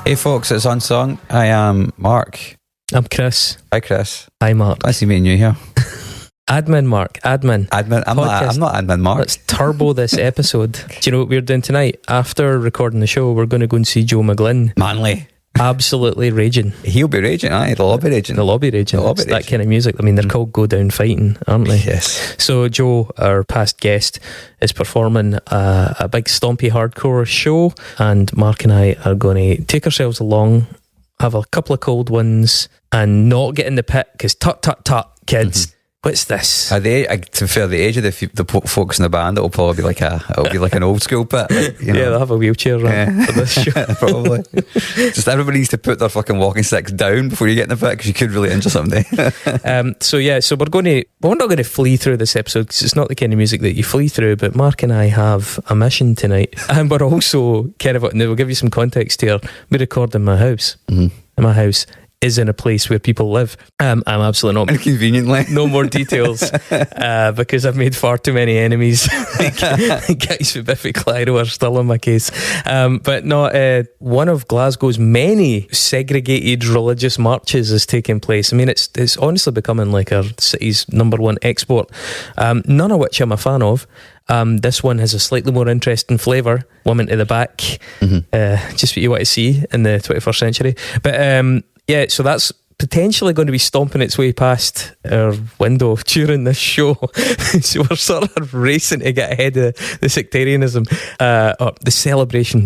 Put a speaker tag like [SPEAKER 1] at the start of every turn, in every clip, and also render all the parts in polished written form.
[SPEAKER 1] Hey folks, it's Unsung. I am Mark.
[SPEAKER 2] I'm Chris.
[SPEAKER 1] Hi Chris.
[SPEAKER 2] Hi Mark.
[SPEAKER 1] Nice to meet you here.
[SPEAKER 2] Admin Mark. Admin.
[SPEAKER 1] I'm not admin Mark.
[SPEAKER 2] Let's turbo this episode. Do you know what we're doing tonight? After recording the show, we're going to go and see Joe McGlynn.
[SPEAKER 1] Manly.
[SPEAKER 2] Absolutely raging.
[SPEAKER 1] He'll be raging, aye. They'll all be raging.
[SPEAKER 2] They'll all be raging. It's that kind of music. I mean, they're called Go Down Fighting, aren't they?
[SPEAKER 1] Yes.
[SPEAKER 2] So Joe, our past guest, is performing a big stompy hardcore show, and Mark and I are going to take ourselves along, have a couple of cold ones, and not get in the pit, because tut kids. What's this?
[SPEAKER 1] To be fair, the age of the folks in the band, it'll probably be like an old school pit. Like, you know.
[SPEAKER 2] Yeah, they'll have a wheelchair for this show.
[SPEAKER 1] Probably. Just everybody needs to put their fucking walking sticks down before you get in the pit, because you could really injure somebody.
[SPEAKER 2] So we're not going to flee through this episode, because it's not the kind of music that you flee through, but Mark and I have a mission tonight, and we're also kind of, we'll give you some context here. We record in my house. And my house is in a place where people live. I'm absolutely not
[SPEAKER 1] inconveniently.
[SPEAKER 2] No more details, because I've made far too many enemies. Guys with Biffy Clyro are still on my case. But no, one of Glasgow's many segregated religious marches is taking place. I mean, it's honestly becoming like our city's number one export. None of which I'm a fan of. This one has a slightly more interesting flavour. Woman to the back, just what you want to see in the 21st century. But yeah, so that's potentially going to be stomping its way past our window during this show. So we're sort of racing to get ahead of the sectarianism, or the celebration.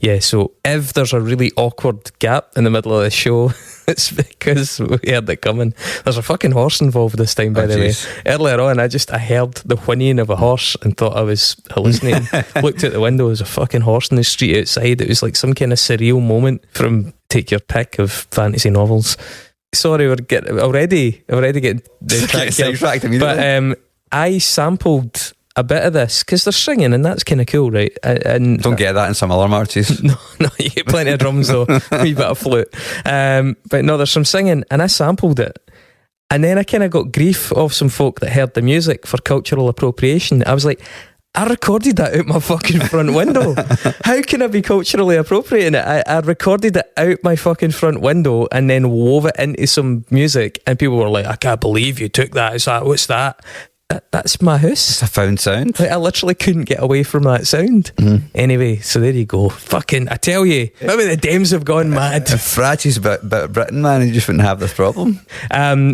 [SPEAKER 2] Yeah, so if there's a really awkward gap in the middle of the show, it's because we heard it coming. There's a fucking horse involved this time, by the way. Earlier on, I heard the whinnying of a horse and thought I was hallucinating. Looked out the window, there was a fucking horse in the street outside. It was like some kind of surreal moment from take your pick of fantasy novels. Sorry, we're already getting
[SPEAKER 1] sidetracked immediately.
[SPEAKER 2] But I sampled a bit of this because they're singing, and that's kind of cool, right? And
[SPEAKER 1] don't get that in some other marches.
[SPEAKER 2] No, you get plenty of drums though, a wee bit of flute. But no, there's some singing, and I sampled it, and then I kind of got grief of some folk that heard the music for cultural appropriation. I was like, I recorded that out my fucking front window. How can I be culturally appropriating it? I recorded it out my fucking front window and then wove it into some music, and people were like, I can't believe you took that. It's like, what's that? That's my house.
[SPEAKER 1] It's a found sound.
[SPEAKER 2] Like, I literally couldn't get away from that sound. Anyway, so there you go. Fucking, I tell you, maybe the Dems have gone mad.
[SPEAKER 1] If Ratchy's a bit Britain, man, you just wouldn't have this problem.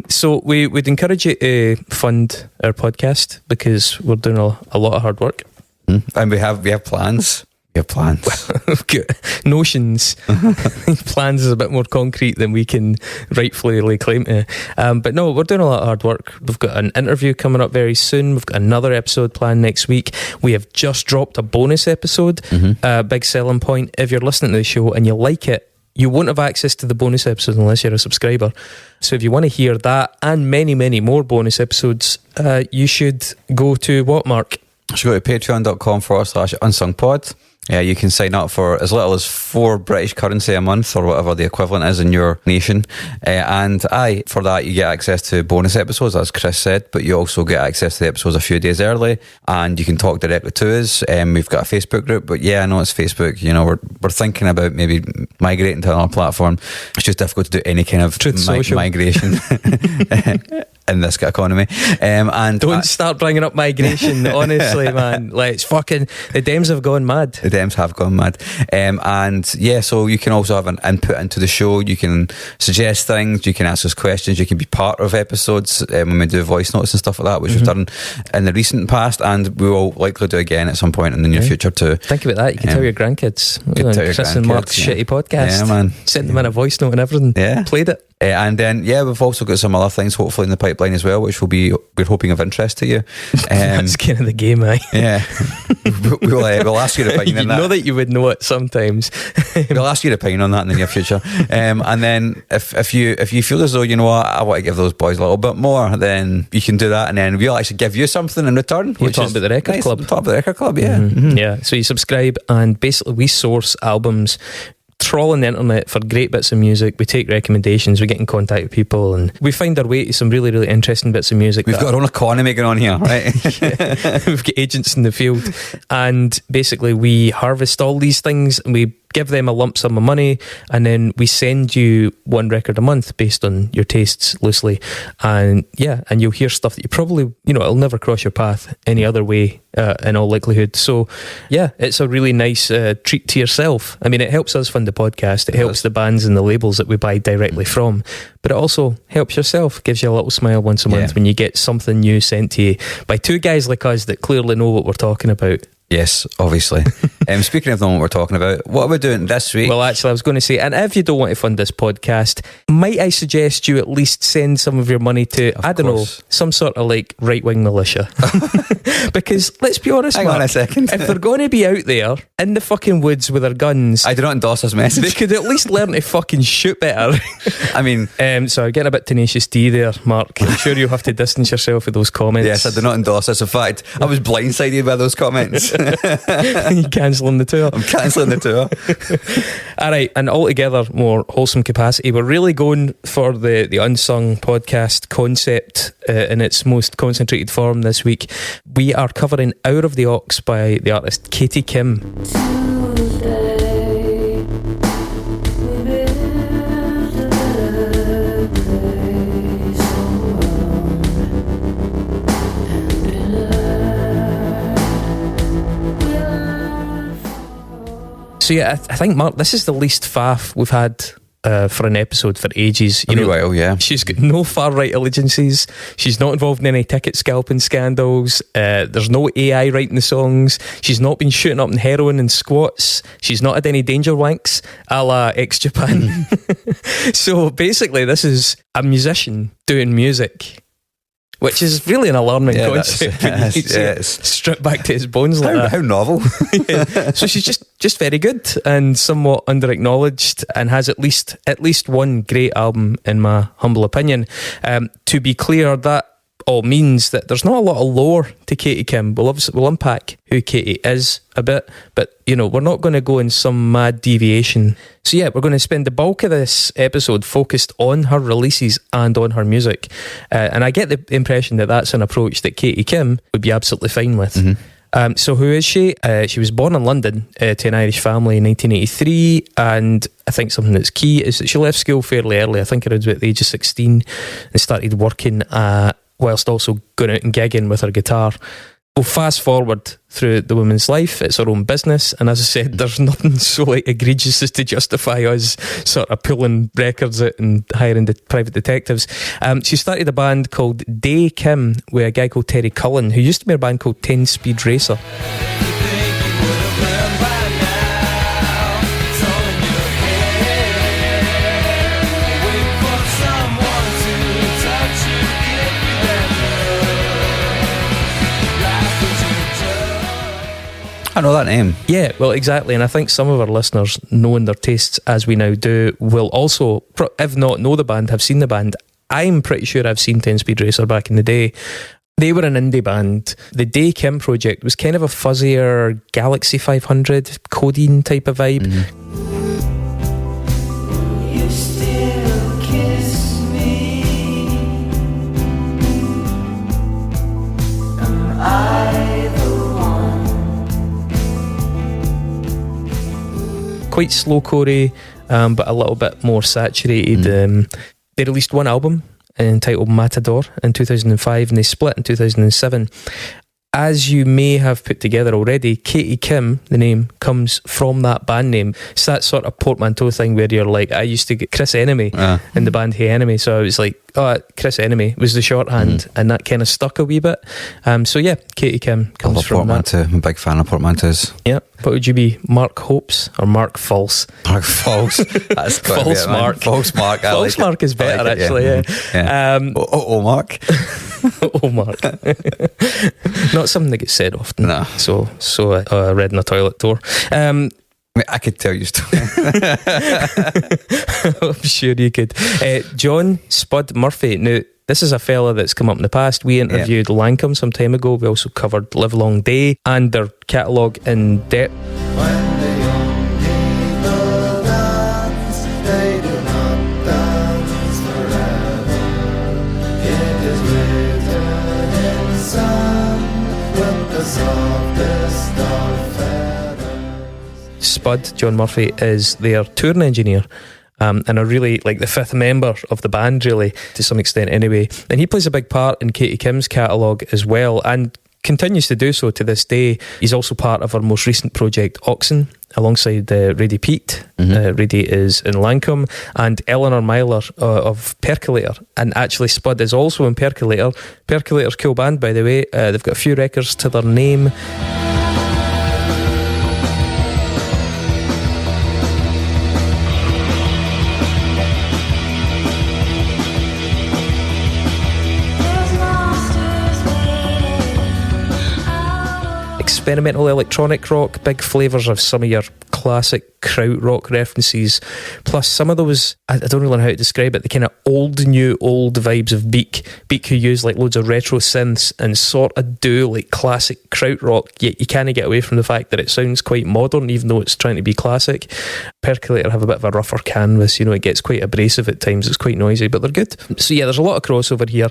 [SPEAKER 2] So we would encourage you to fund our podcast, because we're doing a lot of hard work.
[SPEAKER 1] And we have plans. We have plans.
[SPEAKER 2] We've got notions. Plans is a bit more concrete than we can rightfully lay claim to. But no, we're doing a lot of hard work. We've got an interview coming up very soon. We've got another episode planned next week. We have just dropped a bonus episode. Big selling point. If you're listening to the show and you like it, you won't have access to the bonus episode unless you're a subscriber. So if you want to hear that and many, many more bonus episodes, you should go to what, Mark?
[SPEAKER 1] You should go to patreon.com/unsungpod. Yeah, you can sign up for as little as 4 British currency a month, or whatever the equivalent is in your nation. And for that, you get access to bonus episodes, as Chris said, but you also get access to the episodes a few days early, and you can talk directly to us. We've got a Facebook group, but yeah, I know it's Facebook. You know, we're thinking about maybe migrating to another platform. It's just difficult to do any kind of migration in this economy. And
[SPEAKER 2] don't start bringing up migration, honestly, man. Like, it's fucking, the Dems have gone mad.
[SPEAKER 1] The Dems have gone mad. And yeah, so you can also have an input into the show. You can suggest things, you can ask us questions, you can be part of episodes when we do voice notes and stuff like that, which we've done in the recent past, and we will likely do again at some point in the near future too.
[SPEAKER 2] Think about that. You can tell your grandkids. Chris and Mark's shitty podcast.
[SPEAKER 1] Yeah, man.
[SPEAKER 2] Sent them in a voice note and everything. Yeah. Played it.
[SPEAKER 1] And then we've also got some other things hopefully in the pipeline as well, which we're hoping of interest to you.
[SPEAKER 2] That's kind of the game, eh?
[SPEAKER 1] Yeah. We'll ask you to opinion on that.
[SPEAKER 2] You know that you would know it sometimes.
[SPEAKER 1] We'll ask you to opinion on that in the near future. And then if you feel as though, you know what, I want to give those boys a little bit more, then you can do that, and then we'll actually give you something in return.
[SPEAKER 2] You're talking about the Record Club.
[SPEAKER 1] Talk about the Record Club, yeah.
[SPEAKER 2] Yeah, so you subscribe, and basically we source albums trawling the internet for great bits of music. We take recommendations, we get in contact with people, and we find our way to some really, really interesting bits of music.
[SPEAKER 1] We've got our own economy going on here, right?
[SPEAKER 2] Yeah. We've got agents in the field, and basically we harvest all these things and we give them a lump sum of money, and then we send you one record a month based on your tastes loosely. And and you'll hear stuff that you probably, it'll never cross your path any other way in all likelihood. So it's a really nice treat to yourself. I mean, it helps us fund the podcast, it helps the bands and the labels that we buy directly from, but it also helps yourself, gives you a little smile once a month when you get something new sent to you by two guys like us that clearly know what we're talking about.
[SPEAKER 1] Yes, obviously. Speaking of the one we're talking about, what are we doing this week?
[SPEAKER 2] Well, actually, I was going to say, and if you don't want to fund this podcast, might I suggest you at least send some of your money to, some sort of like right-wing militia? Because let's be honest,
[SPEAKER 1] Hang on a second.
[SPEAKER 2] If they're going to be out there in the fucking woods with their guns,
[SPEAKER 1] I do not endorse this message.
[SPEAKER 2] They could at least learn to fucking shoot better.
[SPEAKER 1] I mean,
[SPEAKER 2] sorry, getting a bit tenacious D there, Mark. I'm sure you'll have to distance yourself with those comments.
[SPEAKER 1] Yes, I do not endorse this. In fact, I was blindsided by those comments.
[SPEAKER 2] You cancelling the tour?
[SPEAKER 1] I'm cancelling the tour.
[SPEAKER 2] Alright, and altogether more wholesome capacity, we're really going for the Unsung podcast concept in its most concentrated form this week. We are covering Out of the Aux by the artist Katie Kim. So I think, Mark, this is the least faff we've had for an episode for ages. She's got no far right allegiances. She's not involved in any ticket scalping scandals. There's no AI writing the songs. She's not been shooting up in heroin and squats. She's not had any danger wanks, a la ex-Japan. So basically, this is a musician doing music, which is really an alarming concept when you strip back to his bones like that.
[SPEAKER 1] How novel.
[SPEAKER 2] So she's just very good and somewhat under-acknowledged, and has at least one great album in my humble opinion. To be clear, that all means that there's not a lot of lore to Katie Kim. We'll unpack who Katie is a bit, but we're not going to go in some mad deviation. So we're going to spend the bulk of this episode focused on her releases and on her music, and I get the impression that that's an approach that Katie Kim would be absolutely fine with. So who is she? She was born in London to an Irish family in 1983, and I think something that's key is that she left school fairly early, I think around about the age of 16, and started working whilst also going out and gigging with her guitar. Well, fast forward through the woman's life, it's her own business, and as I said, there's nothing so egregious as to justify us sort of pulling records out and hiring the private detectives. She started a band called Day Kim with a guy called Terry Cullen, who used to be a band called 10 Speed Racer.
[SPEAKER 1] I know that name.
[SPEAKER 2] Yeah, well, exactly. And I think some of our listeners, knowing their tastes as we now do, will also, if not know the band, have seen the band. I'm pretty sure I've seen 10 Speed Racer back in the day. They were an indie band. The Day Kim project was kind of a fuzzier Galaxy 500 codeine type of vibe.
[SPEAKER 3] You still kiss me. Am I the one?
[SPEAKER 2] Quite slow choreo, but a little bit more saturated. They released one album entitled Matador in 2005, and they split in 2007. As you may have put together already, Katie Kim, the name, comes from that band name. It's that sort of portmanteau thing where you're like, I used to get Chris Enemy in the band Hey Enemy, so I was like, Chris Enemy was the shorthand, and that kind of stuck a wee bit. So yeah, Katie Kim comes from that.
[SPEAKER 1] I'm a big fan of portmanteaus.
[SPEAKER 2] Yeah. What would you be, Mark Hopes or Mark False?
[SPEAKER 1] Mark False. That's
[SPEAKER 2] False Mark.
[SPEAKER 1] False Mark.
[SPEAKER 2] False Mark is better,
[SPEAKER 1] like
[SPEAKER 2] actually. Yeah.
[SPEAKER 1] Mark.
[SPEAKER 2] Oh, Mark. Not something that gets said often.
[SPEAKER 1] No.
[SPEAKER 2] So I read in a toilet door.
[SPEAKER 1] I could tell you story.
[SPEAKER 2] I'm sure you could. John Spud Murphy. Now, this is a fella that's come up in the past. We interviewed Lancome some time ago. We also covered Live Long Day and their catalogue in depth. Spud, John Murphy, is their touring engineer. And are really like the fifth member of the band, really, to some extent anyway. And he plays a big part in Katie Kim's catalogue as well, and continues to do so to this day. He's also part of our most recent project, Oxen, alongside Rady Pete. Rady is in Lancome, and Eleanor Myler of Percolator. And actually Spud is also in Percolator. Percolator's a cool band, by the way. They've got a few records to their name. Experimental electronic rock, big flavours of some of your classic krautrock references, plus some of those, I don't really know how to describe it, the kind of old vibes of Beak who use like loads of retro synths and sort of do like classic krautrock, yet you can't get away from the fact that it sounds quite modern even though it's trying to be classic. Percolator have a bit of a rougher canvas, you know, it gets quite abrasive at times, it's quite noisy, but they're good. So yeah, there's a lot of crossover here.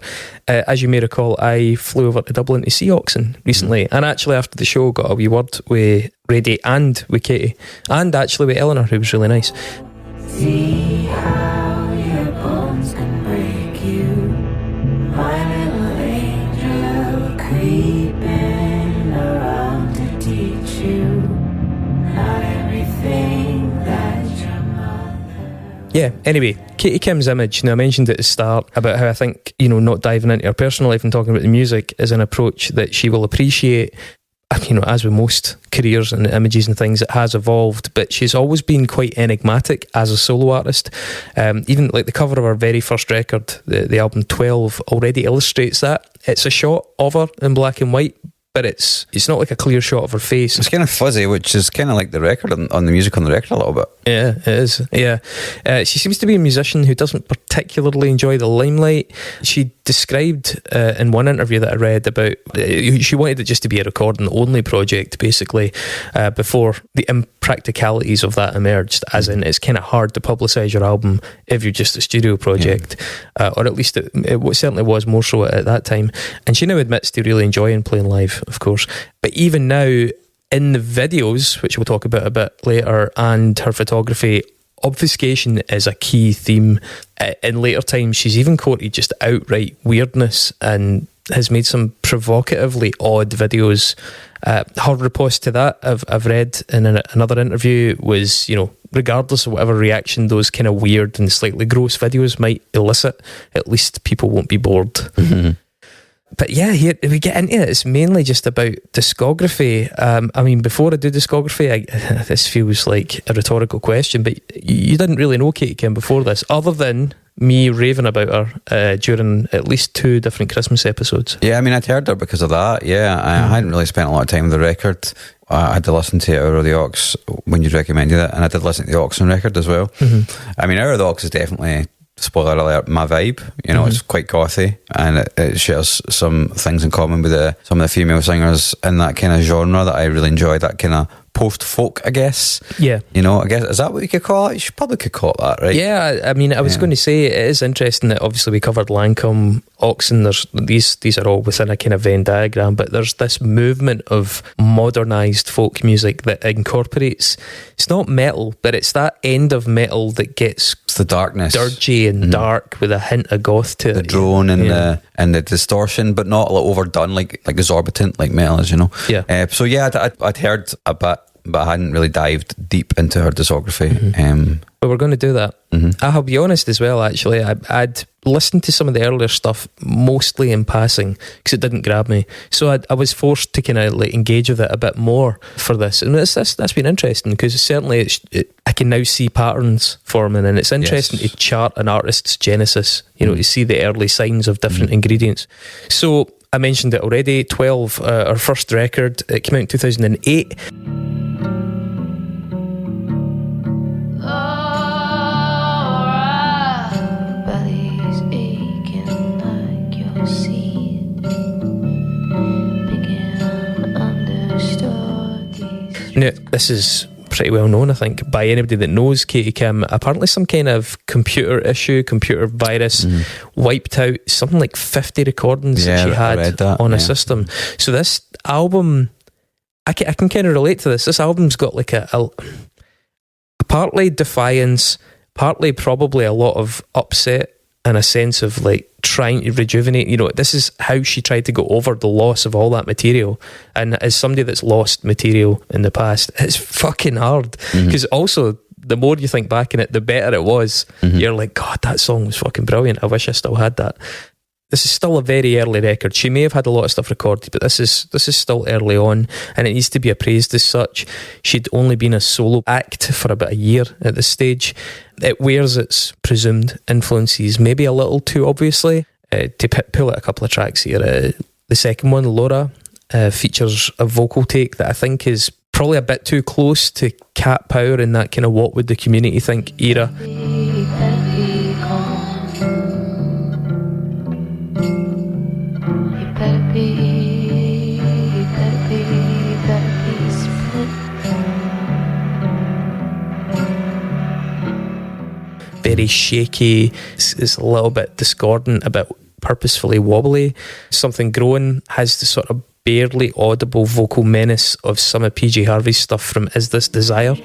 [SPEAKER 2] As you may recall, I flew over to Dublin to see Oxen recently, and actually after the show got a wee word with Rady and with Katie, and actually with Eleanor, who was really nice.
[SPEAKER 3] See how your bones can break you, my little angel creeping around to teach you not everything that your mother.
[SPEAKER 2] Yeah, anyway, Katie Kim's image. Now, I mentioned at the start about how I think, you know, not diving into her personal life and talking about the music is an approach that she will appreciate. You know, as with most careers and images and things, it has evolved, but she's always been quite enigmatic as a solo artist. Even like the cover of her very first record, the album 12, already illustrates that. It's a shot of her in black and white, but it's not like a clear shot of her face.
[SPEAKER 1] It's kind of fuzzy, which is kind of like the record on the music on the record a little bit.
[SPEAKER 2] Yeah, it is. Yeah. She seems to be a musician who doesn't particularly enjoy the limelight. She described in one interview that I read about she wanted it just to be a recording only project, basically, before the impracticalities of that emerged, as in it's kind of hard to publicise your album if you're just a studio project, or at least it certainly was more so at that time. And she now admits to really enjoying playing live, of course, but even now in the videos, which we'll talk about a bit later, and her photography, obfuscation is a key theme. In later times, she's even quoted just outright weirdness and has made some provocatively odd videos. Her riposte to that, I've read in another interview, was, you know, regardless of whatever reaction those kind of weird and slightly gross videos might elicit, at least people won't be bored. Mm-hmm. But yeah, here we get into it. It's mainly just about discography. I mean, before I do discography, this feels like a rhetorical question, but you didn't really know Katie Kim before this, other than me raving about her during at least 2 different Christmas episodes.
[SPEAKER 1] Yeah, I mean, I'd heard her because of that. Yeah, I hadn't really spent a lot of time with the record. I had to listen to Hour of the Ox when you recommended it, and I did listen to the Oxen record as well. Mm-hmm. I mean, Hour of the Ox is definitely, spoiler alert, my vibe. You know, it's quite gothy, and it shares some things in common with some of the female singers in that kind of genre that I really enjoy, that kind of post-folk, I guess. Yeah. You know, I guess, is that what you could call it? You probably could call it that, right? Yeah,
[SPEAKER 2] I mean, I was going to say, it is interesting that obviously we covered Lancome, Oxen, there's these are all within a kind of Venn diagram, but there's this movement of modernised folk music that incorporates, it's not metal, but it's that end of metal that gets...
[SPEAKER 1] It's the darkness.
[SPEAKER 2] Dirgy and dark with a hint of goth to it.
[SPEAKER 1] The drone and the distortion, but not like overdone, like exorbitant, like metal is, you know? Yeah. So yeah, I'd heard a bit, but I hadn't really dived deep into her discography. Mm-hmm.
[SPEAKER 2] But we're going to do that. Mm-hmm. I'll be honest as well, actually. I'd listened to some of the earlier stuff mostly in passing because it didn't grab me. So I was forced to kind of like engage with it a bit more for this. And that's been interesting because certainly I can now see patterns forming, and it's interesting to chart an artist's genesis, you know, to see the early signs of different ingredients. So I mentioned it already, 12, our first record, it came out in 2008. Now, this is pretty well known, I think, by anybody that knows Katie Kim. Apparently some kind of computer virus wiped out something like 50 recordings that she had on a system. So this album, I can kind of relate to this. This album's got like a partly defiance, partly probably a lot of upset, and a sense of like trying to rejuvenate. You know, this is how she tried to go over the loss of all that material. And as somebody that's lost material in the past, it's fucking hard. Because also, the more you think back in it, the better it was. You're like, God, that song was fucking brilliant. I wish I still had that. This is still a very early record. She may have had a lot of stuff recorded, but this is still early on, and it needs to be appraised as such. She'd only been a solo act for about a year at this stage. It wears its presumed influences maybe a little too obviously. To pull out a couple of tracks here, the second one, Laura, features a vocal take that I think is probably a bit too close to Cat Power in that kind of what would the community think era. Very shaky, it's a little bit discordant, a bit purposefully wobbly. Something Growing has the sort of barely audible vocal menace of some of PJ Harvey's stuff from Is This Desire?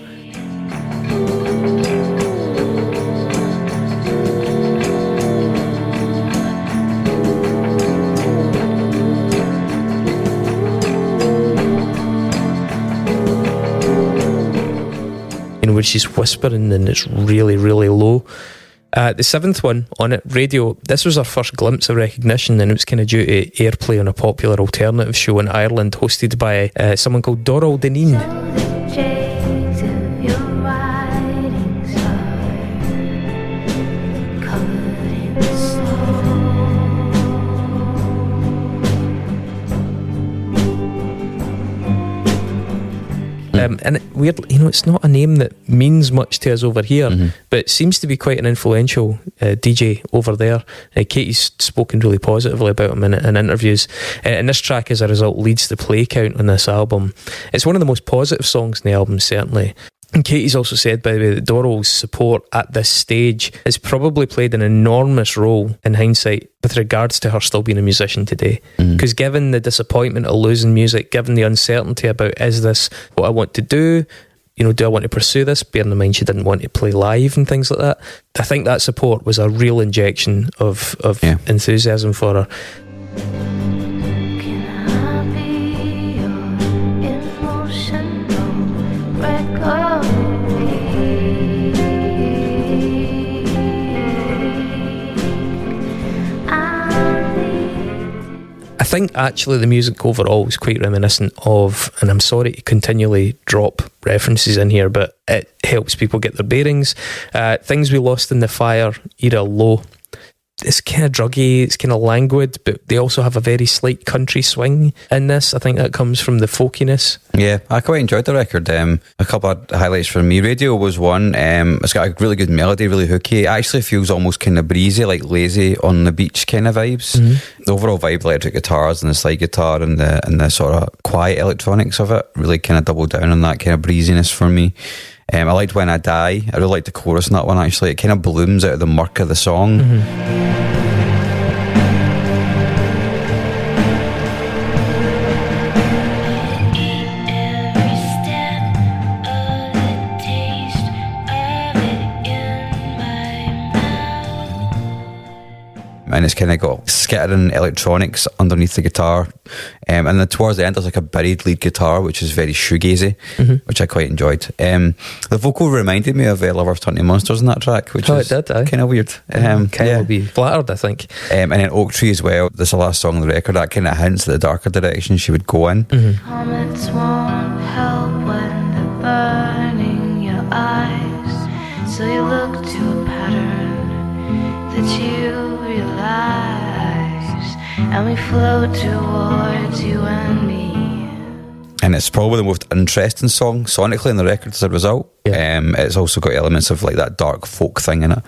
[SPEAKER 2] Where she's whispering and it's really, really low. The seventh one on it, Radio, this was our first glimpse of recognition, and it was kind of due to airplay on a popular alternative show in Ireland hosted by someone called Doral Deneen. And weird, you know, it's not a name that means much to us over here, but it seems to be quite an influential DJ over there. Katie's spoken really positively about him in interviews, and this track as a result leads the play count on this album. It's one of the most positive songs in the album, certainly. And Katie's also said, by the way, that Doral's support at this stage has probably played an enormous role in hindsight with regards to her still being a musician today. Because given the disappointment of losing music, given the uncertainty about, is this what I want to do? You know, do I want to pursue this? Bearing in mind she didn't want to play live and things like that. I think that support was a real injection of enthusiasm for her. I think actually the music overall was quite reminiscent of, and I'm sorry to continually drop references in here, but it helps people get their bearings. Things We Lost in the Fire, era Low. It's kind of druggy, it's kind of languid, but they also have a very slight country swing in this. I think that comes from the folkiness. Yeah, I quite enjoyed the record. A couple of highlights for me. Radio was one. It's got a really good melody, really hooky. It actually feels almost kind of breezy, like lazy on the beach kind of vibes. The overall vibe, electric guitars and the slide guitar and the sort of quiet electronics of it really kind of doubled down on that kind of breeziness for me. I liked When I Die. I really liked the chorus in that one, actually. It kind of blooms out of the murk of the song. And it's kind of got skittering electronics underneath the guitar, and then towards the end there's like a buried lead guitar which is very shoegazy, which I quite enjoyed. The vocal reminded me of Lovers Turn to Monsters in that track, which is kind of weird. Kind of be flattered, I think. And then Oak Tree as well, this is the last song on the record, that kind of hints at the darker direction she would go in.
[SPEAKER 3] Comments won't help when they're burning your eyes, so you look to a pattern that you realize, and we float towards you and me. And it's probably the most interesting song sonically in the record as a result. It's also got elements of like that dark folk thing in it.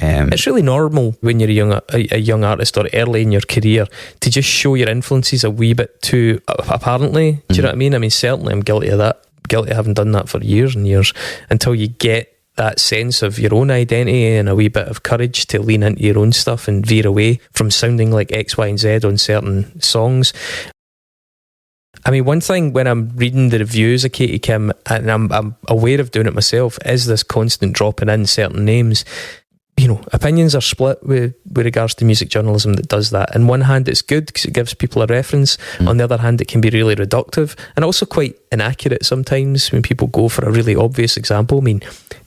[SPEAKER 3] It's really normal when you're a young artist or early in your career to just show your influences a wee bit too apparently. Do you know what I mean? I mean, certainly I'm guilty of that.
[SPEAKER 2] guilty of having done that for years and years, until you get that sense of your own identity and a wee bit of courage to lean into your own stuff and veer away from sounding like X, Y and Z on certain songs. I mean, one thing when I'm reading the reviews of Katie Kim, and I'm aware of doing it myself, is this constant dropping in certain names. You know, opinions are split with regards to music journalism that does that. On one hand, it's good because it gives people a reference. On the other hand, it can be really reductive and also quite inaccurate sometimes when people go for a really obvious example. I mean,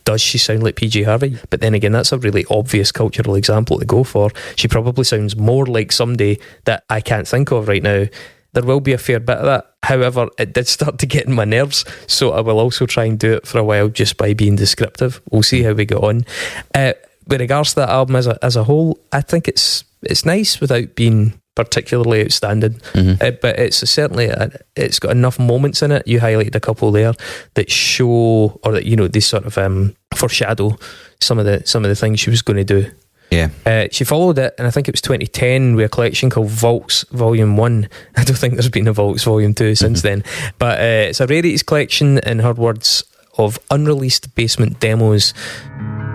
[SPEAKER 2] does she sound like PJ Harvey? But then again, that's a really obvious cultural example to go for. She probably sounds more like somebody that I can't think of right now. There will be a fair bit of that. However, it did start to get in my nerves, so I will also try and do it for a while just by being descriptive. We'll see how we get on. With regards to that album as a whole, I think it's nice without being particularly outstanding. But it's certainly it's got enough moments in it. You highlighted a couple there that show, or that, you know, they sort of foreshadow some of the things she was going to do.
[SPEAKER 1] Yeah.
[SPEAKER 2] She followed it, and I think it was 2010, with a collection called Vaults Volume 1. I don't think there's been a Vaults Volume 2 since then. But it's a rarities collection, in her words, of unreleased basement demos.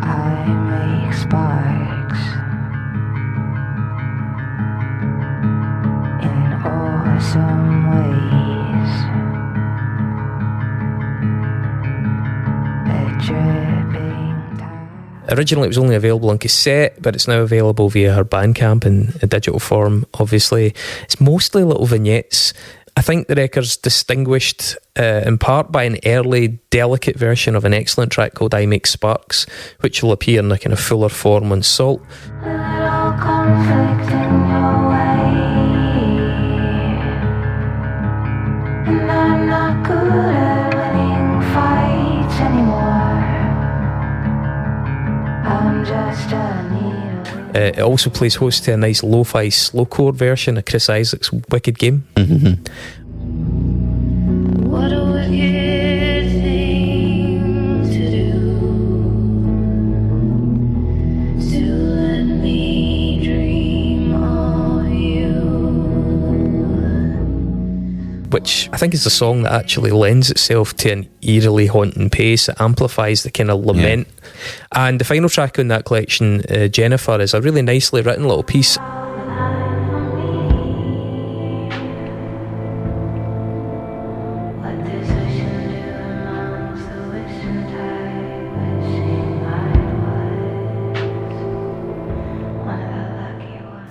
[SPEAKER 3] I make sparks in awesome ways. A dripping tide.
[SPEAKER 2] Originally it was only available on cassette, but it's now available via her Bandcamp in a digital form. Obviously, it's mostly little vignettes. I think the record's distinguished in part by an early, delicate version of an excellent track called I Make Sparks, which will appear in a kind of fuller form on Salt.
[SPEAKER 3] Little conflict in your way, and I'm not good at winning fights anymore. I'm just a needle.
[SPEAKER 2] It also plays host to a nice lo-fi slowcore version of Chris Isaac's Wicked Game.
[SPEAKER 3] What a wicked thing to do, to let me dream of you.
[SPEAKER 2] Which I think is a song that actually lends itself to an eerily haunting pace. It amplifies the kind of lament. And the final track on that collection, Jennifer, is a really nicely written little piece.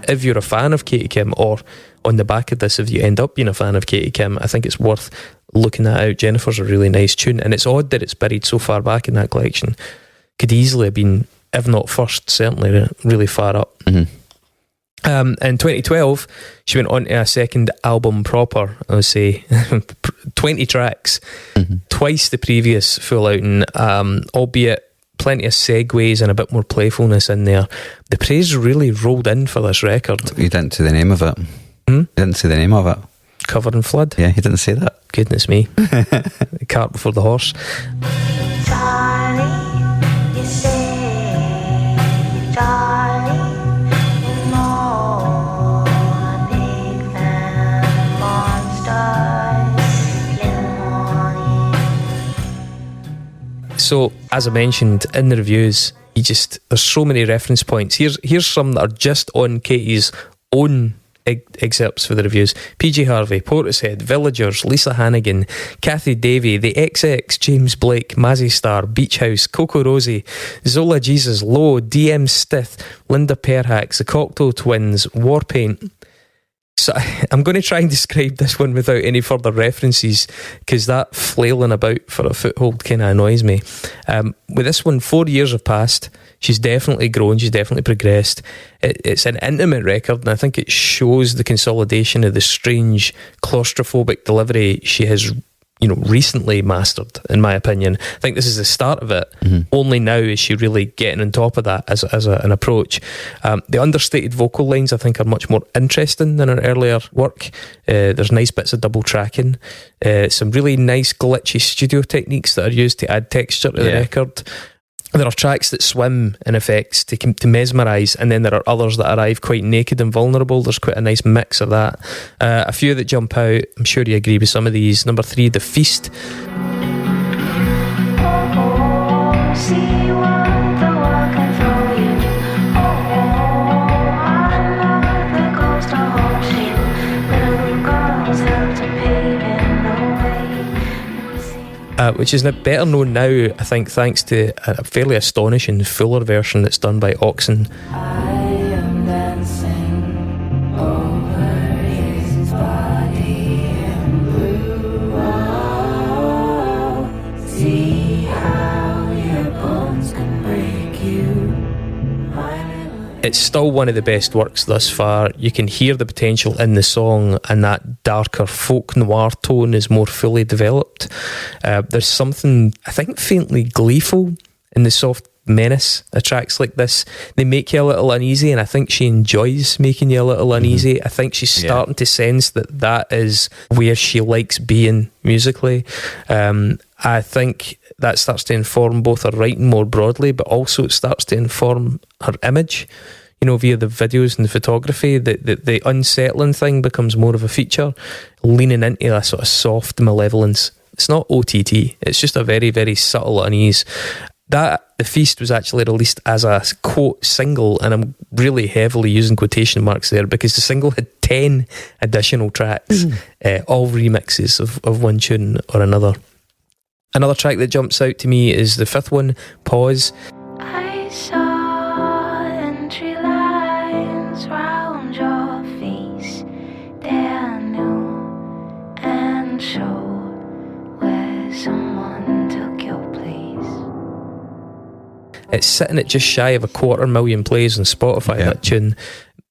[SPEAKER 2] If you're a fan of Katie Kim, or on the back of this, if you end up being a fan of Katie Kim, I think it's worth looking that out. Jennifer's a really nice tune, and it's odd that it's buried so far back in that collection. Could easily have been, if not first, certainly really far up. In 2012, she went on to a second album proper, I would say, 20 tracks, twice the previous full outing, albeit plenty of segues and a bit more playfulness in there. The praise really rolled in for this record.
[SPEAKER 1] You didn't say the name of it. You didn't say the name of it.
[SPEAKER 2] Covered in Flood.
[SPEAKER 1] Yeah, you didn't say that.
[SPEAKER 2] Goodness me. The cart before the horse.
[SPEAKER 3] Darling, you say, darling, you're more big than monsters in the morning.
[SPEAKER 2] So, as I mentioned in the reviews, there's so many reference points. Here's some that are just on Katie's own excerpts for the reviews. PJ Harvey, Portishead, Villagers, Lisa Hannigan, Kathy Davey, The XX, James Blake, Mazzy Star, Beach House, Coco Rosie, Zola Jesus, Low, DM Stith, Linda Perhax, The Cocktail Twins, Warpaint. So I'm going to try and describe this one without any further references, because that flailing about for a foothold kind of annoys me. With this one, 4 years have passed. She's definitely grown. She's definitely progressed. It's an intimate record, and I think it shows the consolidation of the strange claustrophobic delivery she has, recently mastered, in my opinion. I think this is the start of it. Only now is she really getting on top of that as an approach. The understated vocal lines, I think, are much more interesting than her earlier work. There's nice bits of double tracking, some really nice glitchy studio techniques that are used to add texture to the record. There are tracks that swim in effects to mesmerise, and then there are others that arrive quite naked and vulnerable. There's quite a nice mix of that. A few that jump out, I'm sure you agree with some of these. Number 3, The Feast. which is better known now, I think, thanks to a fairly astonishing fuller version that's done by Oxen.
[SPEAKER 3] I am dancing over his body in blue. Oh, see how your bones can break you.
[SPEAKER 2] It's still one of the best works thus far. You can hear the potential in the song, and that darker folk noir tone is more fully developed. There's something, I think, faintly gleeful in the soft menace of tracks like this. They make you a little uneasy, and I think she enjoys making you a little uneasy. I think she's starting to sense that is where she likes being musically. I think that starts to inform both her writing more broadly, but also it starts to inform her image, you know, via the videos and the photography. The unsettling thing becomes more of a feature, leaning into that sort of soft malevolence. It's not OTT, it's just a very, very subtle unease. That The Feast was actually released as a quote single, and I'm really heavily using quotation marks there because the single had 10 additional tracks, all remixes of one tune or another. Another track that jumps out to me is the fifth one, Pause.
[SPEAKER 3] I saw entry lines round your face. They're new and show where someone took your place.
[SPEAKER 2] It's sitting at just shy of 250,000 plays on Spotify, that tune.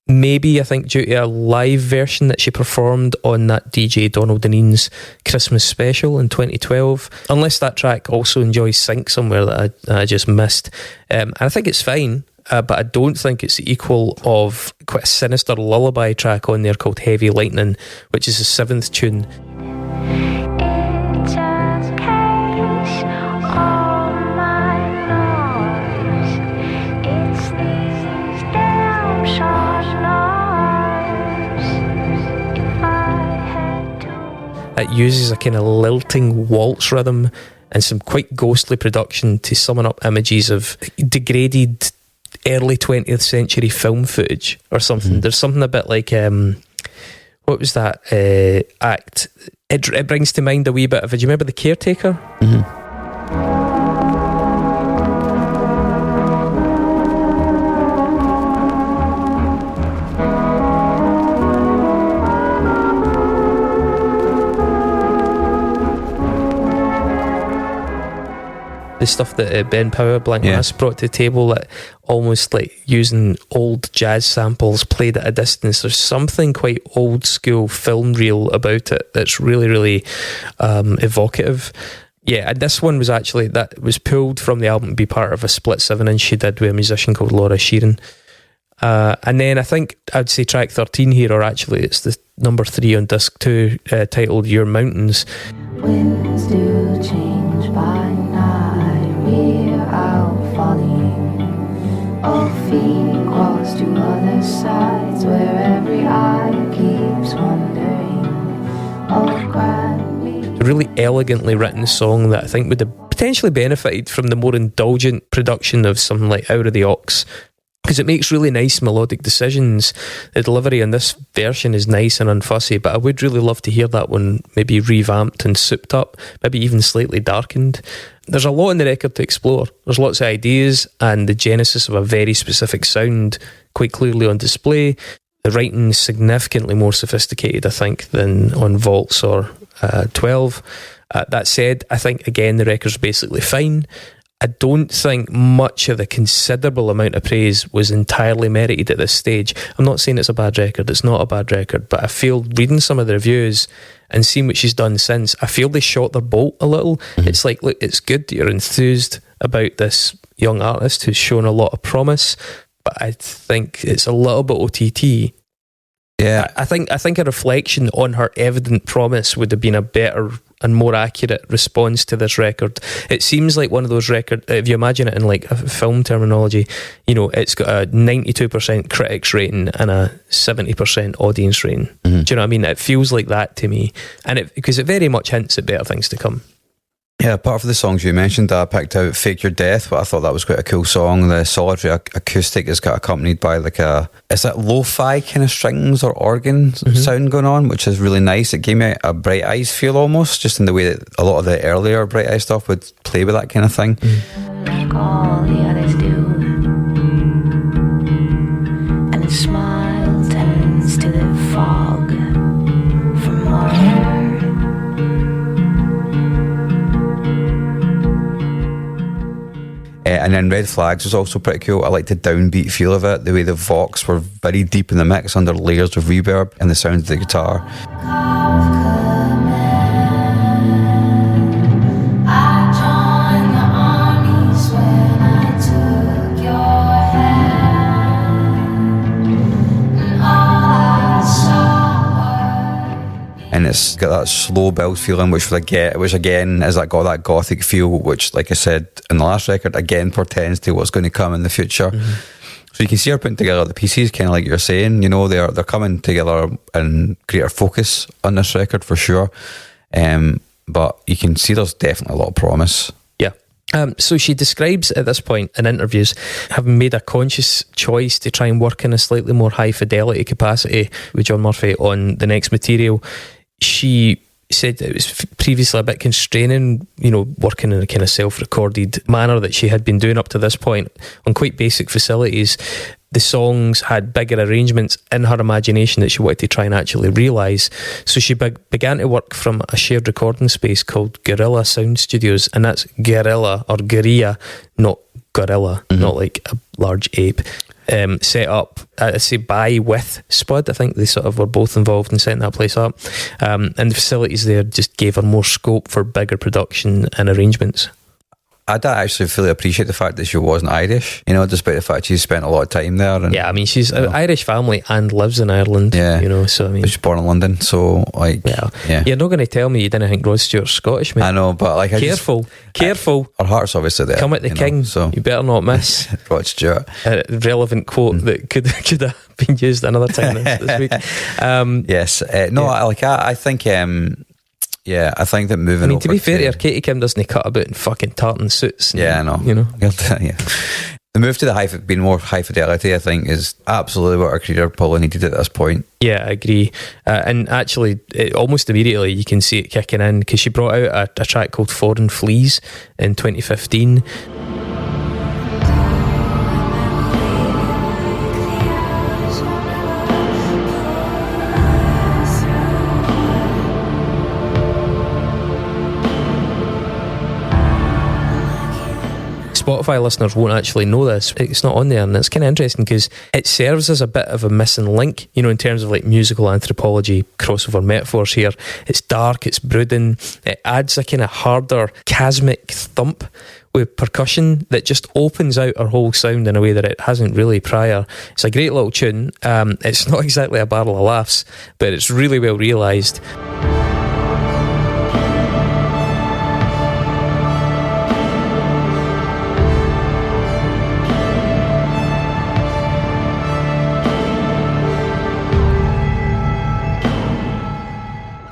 [SPEAKER 2] Maybe, I think, due to a live version that she performed on that DJ Donald Deneen's Christmas special in 2012. Unless that track also enjoys sync somewhere that I just missed. And I think it's fine, but I don't think it's the equal of quite a sinister lullaby track on there called Heavy Lightning, which is the 7th tune.
[SPEAKER 3] It just case all my nerves. It's these damn sharp nerves. If I had to.
[SPEAKER 2] It uses a kind of lilting waltz rhythm and some quite ghostly production to summon up images of degraded early 20th century film footage or something. There's something a bit like what was that act? It brings to mind a wee bit of, do you remember The Caretaker? The stuff that Ben Power, Blank Mass brought to the table, that almost like using old jazz samples played at a distance. There's something quite old school film reel about it that's really, really evocative. Yeah, and this one was actually, that was pulled from the album to be part of a split 7-inch she did with a musician called Laura Sheeran. And then I think I'd say track 13 here, or actually it's the number 3 on disc 2, titled Your Mountains.
[SPEAKER 3] Winds do change by night, we're out falling. All feet cross to other sides where every eye keeps wondering. Oh, grant me.
[SPEAKER 2] A really elegantly written song that I think would have potentially benefited from the more indulgent production of something like Out of the Ox, because it makes really nice melodic decisions. The delivery on this version is nice and unfussy, but I would really love to hear that one maybe revamped and souped up, maybe even slightly darkened. There's a lot in the record to explore. There's lots of ideas, and the genesis of a very specific sound quite clearly on display. The writing is significantly more sophisticated, I think, than on Vaults or 12. That said, I think, again, the record's basically fine. I don't think much of the considerable amount of praise was entirely merited at this stage. I'm not saying it's a bad record, it's not a bad record, but I feel reading some of the reviews and seeing what she's done since, I feel they shot their bolt a little. It's like, look, it's good that you're enthused about this young artist who's shown a lot of promise, but I think it's a little bit OTT.
[SPEAKER 1] Yeah,
[SPEAKER 2] I think a reflection on her evident promise would have been a better and more accurate response to this record. It seems like one of those records, if you imagine it in like a film terminology, you know, it's got a 92% critics rating and a 70% audience rating. Do you know what I mean? It feels like that to me, and because it very much hints at better things to come.
[SPEAKER 1] Yeah, apart from the songs you mentioned, I picked out Fake Your Death, but I thought that was quite a cool song. The solitary acoustic is got accompanied by like is that lo-fi kind of strings or organ sound going on, which is really nice. It gave me a Bright Eyes feel almost, just in the way that a lot of the earlier Bright Eyes stuff would play with that kind of thing.
[SPEAKER 3] Like all the others do, and a smile turns to the fog from more.
[SPEAKER 1] And then Red Flags was also pretty cool. I liked the downbeat feel of it, the way the Vox were very deep in the mix under layers of reverb and the sound of the guitar. And it's got that slow build feeling, which again is that got that gothic feel, which, like I said in the last record, again portends to what's going to come in the future. So you can see her putting together the pieces, kind of like you're saying. You know, they're coming together in greater focus on this record for sure. But you can see there's definitely a lot of promise.
[SPEAKER 2] Yeah. So she describes at this point in interviews having made a conscious choice to try and work in a slightly more high fidelity capacity with John Murphy on the next material. She said it was previously a bit constraining, you know, working in a kind of self-recorded manner that she had been doing up to this point on quite basic facilities. The songs had bigger arrangements in her imagination that she wanted to try and actually realise. So she began to work from a shared recording space called Guerrilla Sound Studios, and that's guerrilla or guerrilla, not gorilla, not like a large ape. Set up, I say with Spud. I think they sort of were both involved in setting that place up. And the facilities there just gave her more scope for bigger production and arrangements.
[SPEAKER 1] I don't actually fully appreciate the fact that she wasn't Irish, you know, despite the fact she spent a lot of time there. And,
[SPEAKER 2] yeah, I mean, she's an Irish family and lives in Ireland, you know, so I mean...
[SPEAKER 1] She was born in London, so, like... Yeah.
[SPEAKER 2] You're not going to tell me you didn't think Rod Stewart's Scottish, mate.
[SPEAKER 1] I know, but, like...
[SPEAKER 2] Careful.
[SPEAKER 1] Her heart's obviously there.
[SPEAKER 2] Come at the king, so you better not miss...
[SPEAKER 1] Rod Stewart.
[SPEAKER 2] A relevant quote that could have been used another time this week.
[SPEAKER 1] Yes. I think... yeah, I think that moving.
[SPEAKER 2] I mean, to be fair to her, Katie Kim doesn't cut about in fucking tartan suits.
[SPEAKER 1] I know.
[SPEAKER 2] You know.
[SPEAKER 1] Yeah. The move to being more high fidelity, I think, is absolutely what her career probably needed at this point.
[SPEAKER 2] Yeah, I agree. And actually, almost immediately you can see it kicking in, because she brought out a track called Foreign Fleas in 2015. Spotify listeners won't actually know this. It's not on there, and it's kind of interesting because it serves as a bit of a missing link, you know, in terms of like musical anthropology crossover metaphors here. It's dark, it's brooding, it adds a kind of harder chasmic thump with percussion that just opens out her whole sound in a way that it hasn't really prior. It's a great little tune. It's not exactly a barrel of laughs, but it's really well realised.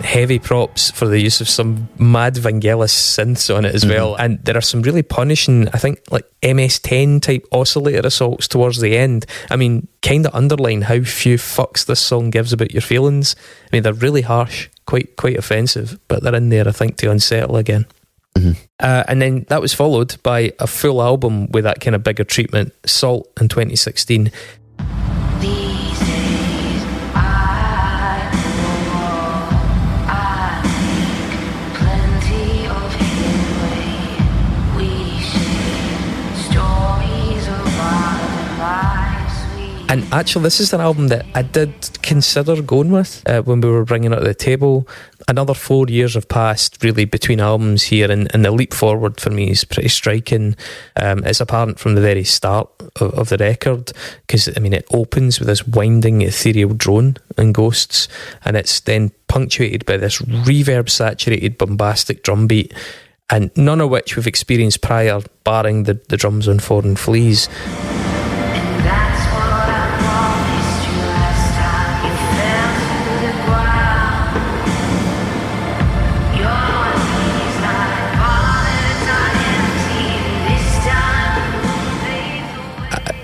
[SPEAKER 2] Heavy props for the use of some mad Vangelis synths on it as well, and there are some really punishing, I think, like MS-10 type oscillator assaults towards the end. I mean, kind of underline how few fucks this song gives about your feelings. I mean, they're really harsh, quite offensive, but they're in there, I think, to unsettle again. And then that was followed by a full album with that kind of bigger treatment, Salt, in 2016.
[SPEAKER 3] These days I make plenty of headway. We share stories of our sweet.
[SPEAKER 2] And actually, this is an album that I did consider going with when we were bringing it to the table. Another 4 years have passed, really, between albums here, and the leap forward for me is pretty striking. It's apparent from the very start of the record, because, I mean, it opens with this winding, ethereal drone and ghosts, and it's then punctuated by this reverb-saturated, bombastic drum beat, and none of which we've experienced prior, barring the drums on Foreign Fleas.
[SPEAKER 3] And that's what I promised you last time you fell to the ground. Your knees not falling.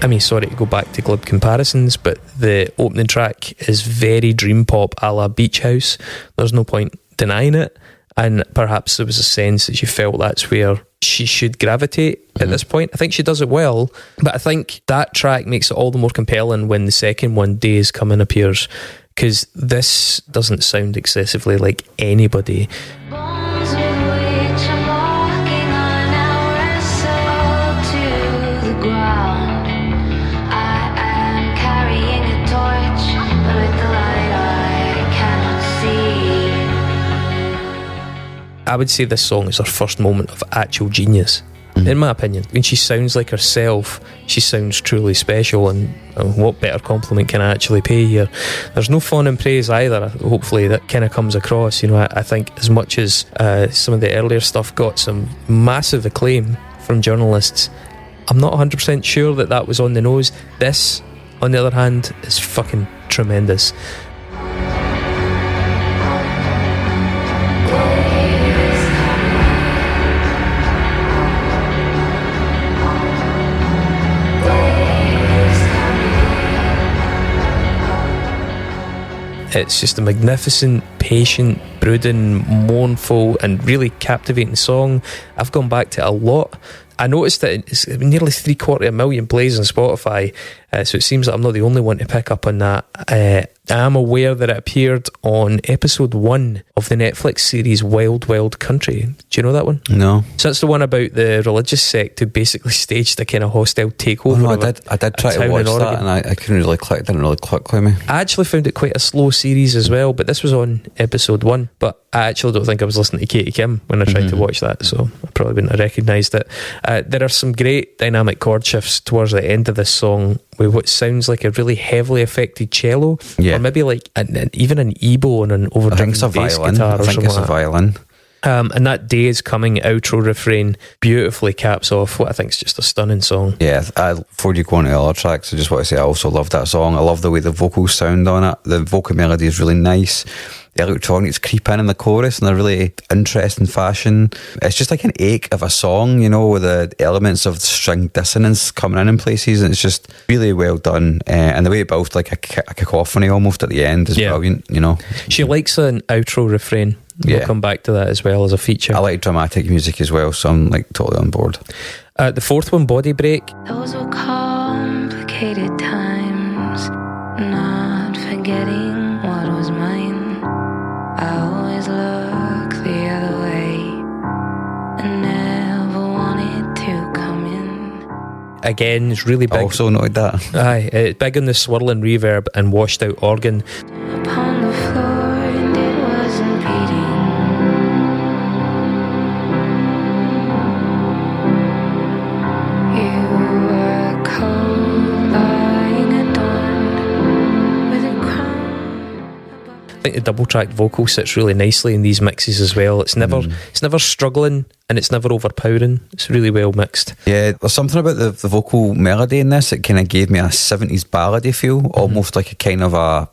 [SPEAKER 2] I mean, sorry to go back to glib comparisons, but the opening track is very dream pop a la Beach House. There's no point denying it. And perhaps there was a sense that you felt that's where she should gravitate at this point. I think she does it well, but I think that track makes it all the more compelling when the second one, Days Come In, appears, because this doesn't sound excessively like anybody.
[SPEAKER 3] Bones with which I'm walking on now wrestle to the ground. I am carrying a torch, but with the light I cannot see.
[SPEAKER 2] I would say this song is her first moment of actual genius, in my opinion. When she sounds like herself, she sounds truly special, and what better compliment can I actually pay here? There's no fun and praise either, hopefully, that kind of comes across. You know, I think as much as some of the earlier stuff got some massive acclaim from journalists, I'm not 100% sure that was on the nose. This, on the other hand, is fucking tremendous. It's just a magnificent, patient, brooding, mournful and really captivating song. I've gone back to it a lot. I noticed that it's nearly 750,000 plays on Spotify, so it seems that I'm not the only one to pick up on that. I am aware that it appeared on episode 1 of the Netflix series Wild Wild Country. Do you know that one?
[SPEAKER 1] No.
[SPEAKER 2] So that's the one about the religious sect who basically staged a kind of hostile takeover.
[SPEAKER 1] Oh, no, I did try to watch that, and I couldn't really click. Didn't really click with me.
[SPEAKER 2] I actually found it quite a slow series as well, but this was on episode 1. But I actually don't think I was listening to Katie Kim when I tried to watch that, so I probably wouldn't have recognised it. There are some great dynamic chord shifts towards the end of this song with what sounds like a really heavily affected cello, or maybe like even an ebo and an overdriven bass guitar.
[SPEAKER 1] I think it's a violin.
[SPEAKER 2] And that Days Coming outro refrain beautifully caps off what I think is just a stunning song.
[SPEAKER 1] Yeah, before you go on to the other tracks, I just want to say I also love that song. I love the way the vocals sound on it. The vocal melody is really nice. The electronics creep in the chorus in a really interesting fashion. It's just like an ache of a song, you know, with the elements of string dissonance coming in places, and it's just really well done. And the way it builds like a cacophony almost at the end is brilliant, you know.
[SPEAKER 2] She likes an outro refrain. We'll come back to that as well as a feature.
[SPEAKER 1] I like dramatic music as well, so I'm like totally on board.
[SPEAKER 2] The fourth one, Body Break.
[SPEAKER 3] Those were complicated times, not forgetting what was mine. I always look the other way and never wanted to come in.
[SPEAKER 2] Again, it's really big.
[SPEAKER 1] I also noted that.
[SPEAKER 2] Aye, it's big on the swirling reverb and washed out organ.
[SPEAKER 3] Upon the floor and it wasn't beating. You were cold, lying adorned with a crown.
[SPEAKER 2] I think the double track vocal sits really nicely in these mixes as well. It's never struggling and it's never overpowering. It's really well mixed.
[SPEAKER 1] Yeah, there's something about the vocal melody in this. It kind of gave me a 70s ballady feel, almost like a kind of a.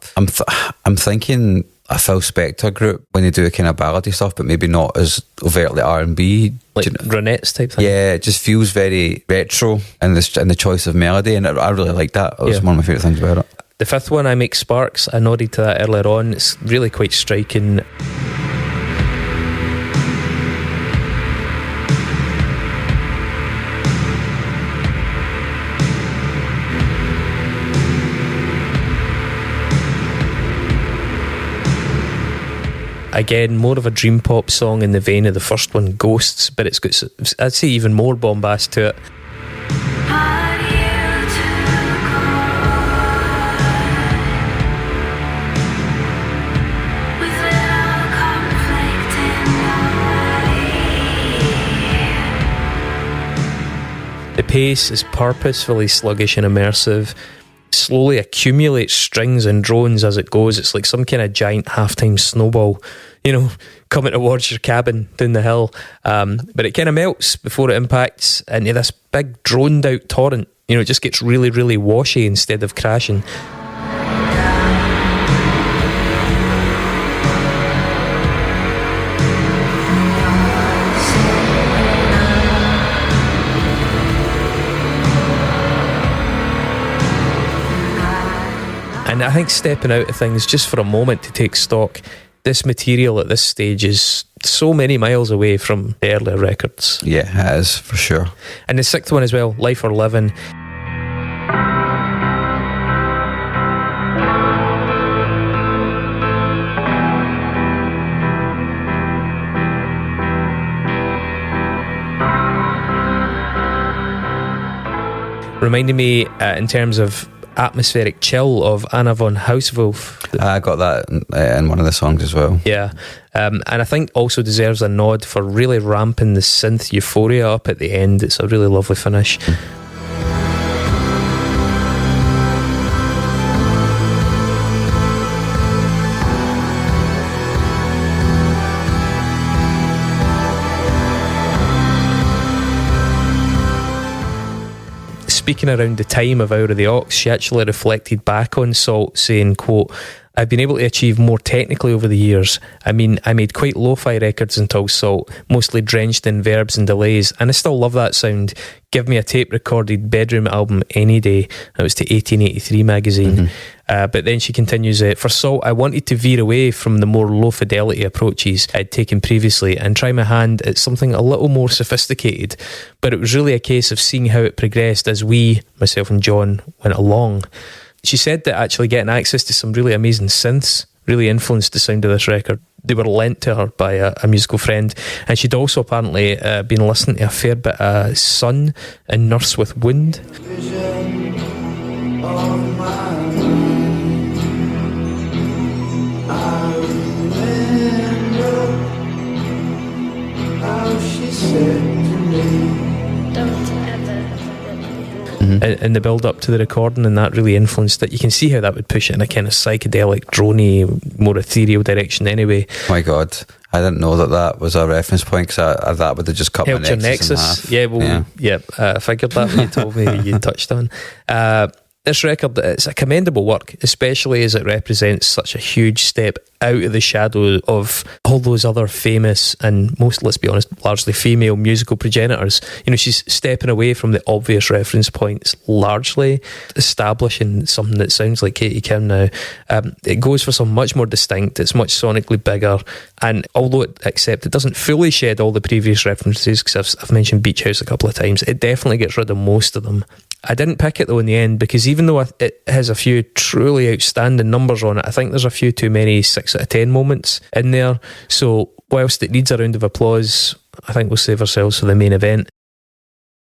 [SPEAKER 1] I'm thinking a Phil Spector group when they do a kind of ballady stuff, but maybe not as overtly R&B,
[SPEAKER 2] like Ronettes type thing.
[SPEAKER 1] Yeah, it just feels very retro in the choice of melody, and I really like that. It was one of my favourite things about it.
[SPEAKER 2] The fifth one, I Make Sparks, I nodded to that earlier on. It's really quite striking. Again, more of a dream pop song in the vein of the first one, Ghosts, but it's got, I'd say, even more bombast to it. The pace is purposefully sluggish and immersive, slowly accumulates strings and drones as it goes. It's like some kind of giant halftime snowball, you know, coming towards your cabin down the hill. But it kind of melts before it impacts into this big droned out torrent. You know, it just gets really, really washy instead of crashing. And I think stepping out of things just for a moment to take stock, this material at this stage is so many miles away from the earlier records.
[SPEAKER 1] Yeah, it is, for sure.
[SPEAKER 2] And the sixth one as well, Life or Living. Reminding me in terms of atmospheric chill of Anna von Hauswolf.
[SPEAKER 1] I got that in one of the songs as well.
[SPEAKER 2] Yeah, and I think also deserves a nod for really ramping the synth euphoria up at the end. It's a really lovely finish. Speaking around the time of Hour of the Ox, she actually reflected back on Salt, saying, quote, I've been able to achieve more technically over the years. I mean, I made quite lo-fi records until Salt, mostly drenched in verbs and delays, and I still love that sound. Give me a tape-recorded bedroom album any day. That was to 1883 magazine. But then she continues, for Salt, I wanted to veer away from the more low-fidelity approaches I'd taken previously and try my hand at something a little more sophisticated. But it was really a case of seeing how it progressed as we, myself and John, went along. She said that actually getting access to some really amazing synths really influenced the sound of this record. They were lent to her by a musical friend, and she'd also apparently been listening to a fair bit of Sun and Nurse with Wound. And the build up to the recording, and that really influenced it. You can see how that would push it in a kind of psychedelic, droney, more ethereal direction anyway.
[SPEAKER 1] My God, I didn't know that was a reference point, because that would have just cut
[SPEAKER 2] helped
[SPEAKER 1] my
[SPEAKER 2] your
[SPEAKER 1] nexus in
[SPEAKER 2] nexus.
[SPEAKER 1] half.
[SPEAKER 2] Yeah, well, I figured that when you told me you touched on. This record, it's a commendable work, especially as it represents such a huge step out of the shadow of all those other famous and most, let's be honest, largely female musical progenitors. You know, she's stepping away from the obvious reference points, largely establishing something that sounds like Katie Kim now. It goes for some much more distinct, it's much sonically bigger, and although it doesn't fully shed all the previous references, because I've mentioned Beach House a couple of times, it definitely gets rid of most of them. I didn't pick it though in the end, because even though it has a few truly outstanding numbers on it, I think there's a few too many 6 out of 10 moments in there. So whilst it needs a round of applause, I think we'll save ourselves for the main event.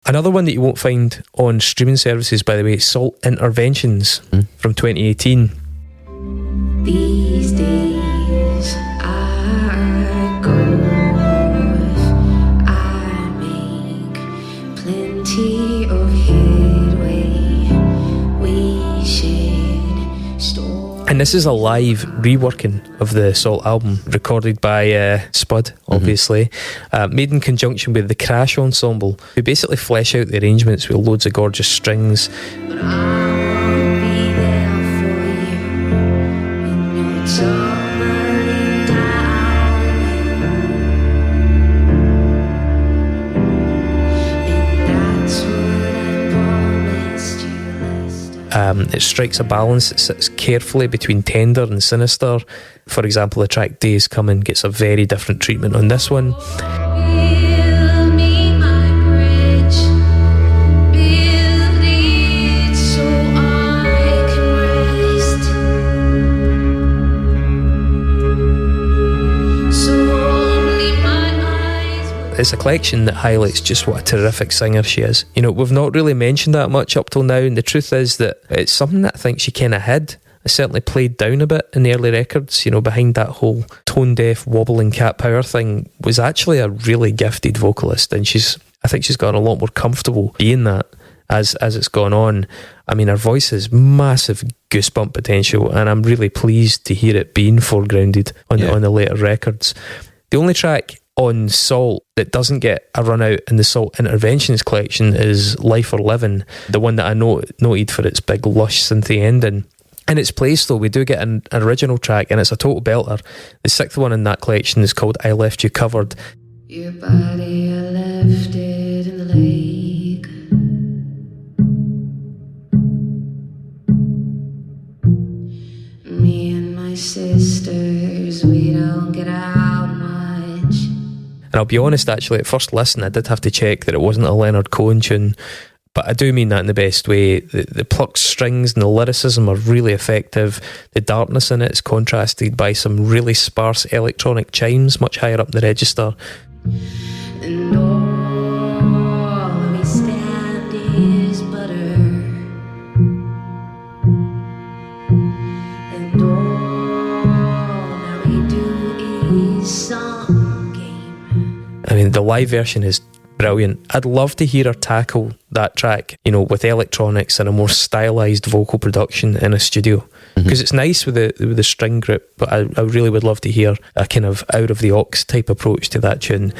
[SPEAKER 2] Another one that you won't find on streaming services, by the way, Salt Interventions from 2018.
[SPEAKER 3] These days I go, I make plenty of headway. We shed storm.
[SPEAKER 2] And this is a live reworking of the Salt album, recorded by Spud, obviously, made in conjunction with the Crash Ensemble, who basically flesh out the arrangements with loads of gorgeous strings.
[SPEAKER 3] But I'll be there for you when you're tumbling down. And that's what I promised you last time.
[SPEAKER 2] It strikes a balance that sits carefully between tender and sinister. For example, the track Days Coming gets a very different treatment on this one.
[SPEAKER 3] Build me my bridge, build it so I can rest. So only my eyes will.
[SPEAKER 2] It's a collection that highlights just what a terrific singer she is. You know, we've not really mentioned that much up till now, and the truth is that it's something that I think she kind of hid. It certainly played down a bit in the early records. You know, behind that whole tone-deaf, wobbling cat power thing was actually a really gifted vocalist, and I think she's gotten a lot more comfortable being that as it's gone on. I mean, her voice has massive goosebump potential, and I'm really pleased to hear it being foregrounded on the later records. The only track on Salt that doesn't get a run out in the Salt Interventions collection is Life or Living, the one that I noted for its big lush synthy ending. In its place though, we do get an original track, and it's a total belter. The sixth one in that collection is called I Left You Covered.
[SPEAKER 3] Your body, I left it in the lake.
[SPEAKER 2] And I'll be honest, actually, at first listen, I did have to check that it wasn't a Leonard Cohen tune. But I do mean that in the best way. The plucked strings and the lyricism are really effective. The darkness in it is contrasted by some really sparse electronic chimes much higher up the register.
[SPEAKER 3] And all we stand is butter, and all that we do is some game.
[SPEAKER 2] I mean, the live version is brilliant. I'd love to hear her tackle that track, you know, with electronics and a more stylised vocal production in a studio. Because it's nice with the string group, but I really would love to hear a kind of out of the aux type approach to that tune.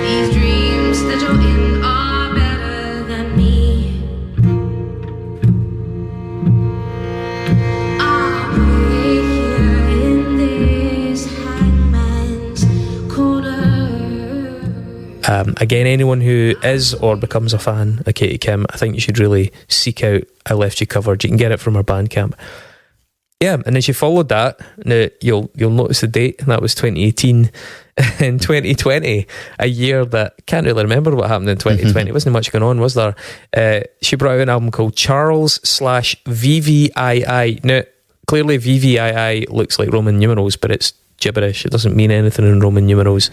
[SPEAKER 3] These dreams that you're in are better than me. I'm here in this hangman's corner.
[SPEAKER 2] Again, anyone who is or becomes a fan of Katie Kim, I think you should really seek out I Left You Covered. You can get it from her Bandcamp. Yeah, and as you followed that, now you'll notice the date, and that was 2018. In 2020, a year that can't really remember what happened in 2020. Wasn't much going on, was there? She brought out an album called Charles/VVII. Now, clearly VVII looks like Roman numerals, but it's gibberish. It doesn't mean anything in Roman numerals.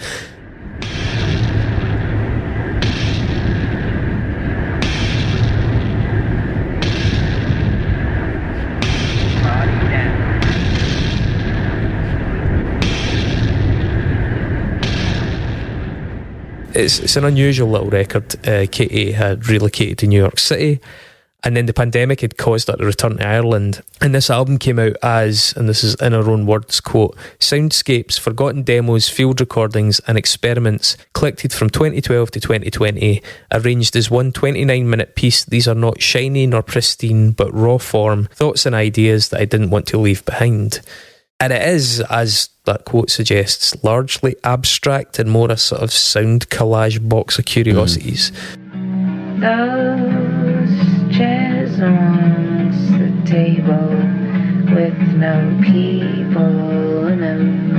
[SPEAKER 2] It's an unusual little record. Katie had relocated to New York City, and then the pandemic had caused her to return to Ireland. And this album came out as, and this is in her own words, quote, soundscapes, forgotten demos, field recordings and experiments collected from 2012 to 2020, arranged as one 29-minute piece. These are not shiny nor pristine, but raw form, thoughts and ideas that I didn't want to leave behind. And it is, as that quote suggests, largely abstract and more a sort of sound collage box of curiosities.
[SPEAKER 3] Those chairs amongst the table with no people in them.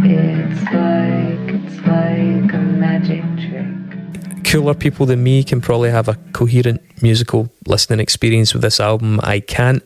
[SPEAKER 3] It's like a magic trick.
[SPEAKER 2] Cooler people than me can probably have a coherent musical listening experience with this album. I can't.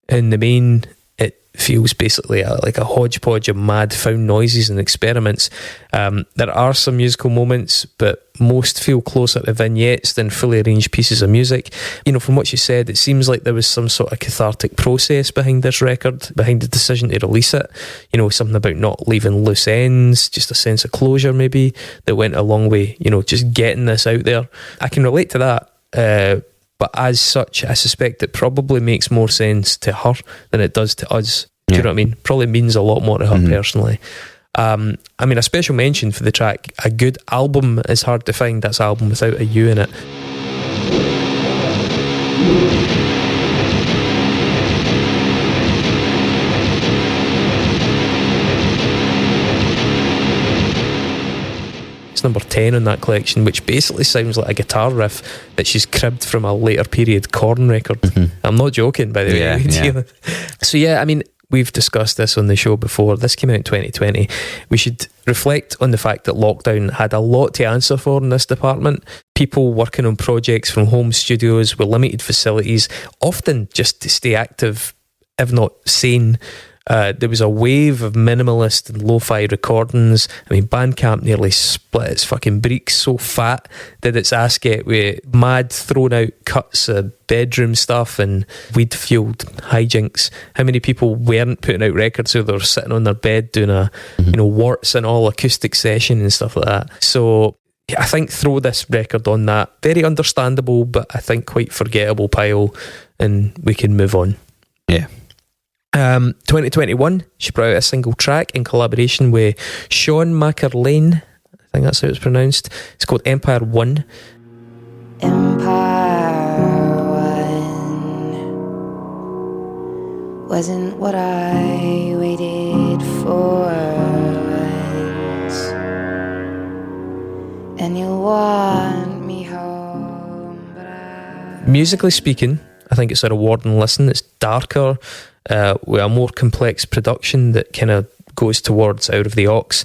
[SPEAKER 2] In the main, it feels basically like a hodgepodge of mad found noises and experiments. There are some musical moments, but most feel closer to vignettes than fully arranged pieces of music. You know, from what you said, it seems like there was some sort of cathartic process behind this record, behind the decision to release it. You know, something about not leaving loose ends, just a sense of closure maybe, that went a long way, you know, just getting this out there. I can relate to that. But as such, I suspect it probably makes more sense to her than it does to us. Do you know what I mean? Probably means a lot more to her personally. I mean, a special mention for the track A Good Album is hard to find. That's an album without a U in it. Number 10 on that collection, which basically sounds like a guitar riff that she's cribbed from a later period Korn record. I'm not joking, by the way. So yeah, I mean, we've discussed this on the show before. This came out in 2020. We should reflect on the fact that lockdown had a lot to answer for in this department. People working on projects from home studios with limited facilities, often just to stay active, if not sane. There was a wave of minimalist and lo-fi recordings. I mean, Bandcamp nearly split its fucking breeks, so fat did its ass get, with mad thrown out cuts of bedroom stuff and weed-fueled hijinks. How many people weren't putting out records so they were sitting on their bed doing a you know, warts and all acoustic session and stuff like that. So I think throw this record on that very understandable but I think quite forgettable pile and we can move on.
[SPEAKER 1] Yeah.
[SPEAKER 2] 2021, she brought out a single track in collaboration with Sean McErlane. I think that's how it's pronounced. It's called Empire One.
[SPEAKER 3] Empire One wasn't what I waited for once, and you'll want me home, but
[SPEAKER 2] Musically speaking, I think it's a rewarding listen. It's darker, with a more complex production that kind of goes towards Out of the Aux,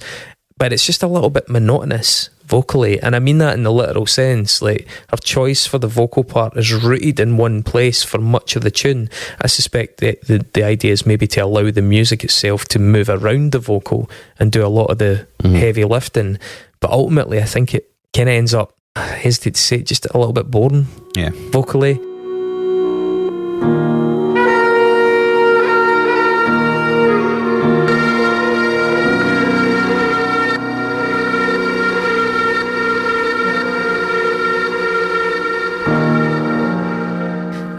[SPEAKER 2] but it's just a little bit monotonous vocally, and I mean that in the literal sense. Like, her choice for the vocal part is rooted in one place for much of the tune. I suspect that the idea is maybe to allow the music itself to move around the vocal and do a lot of the heavy lifting, but ultimately I think it kind of ends up, I hesitate to say it, just a little bit boring vocally.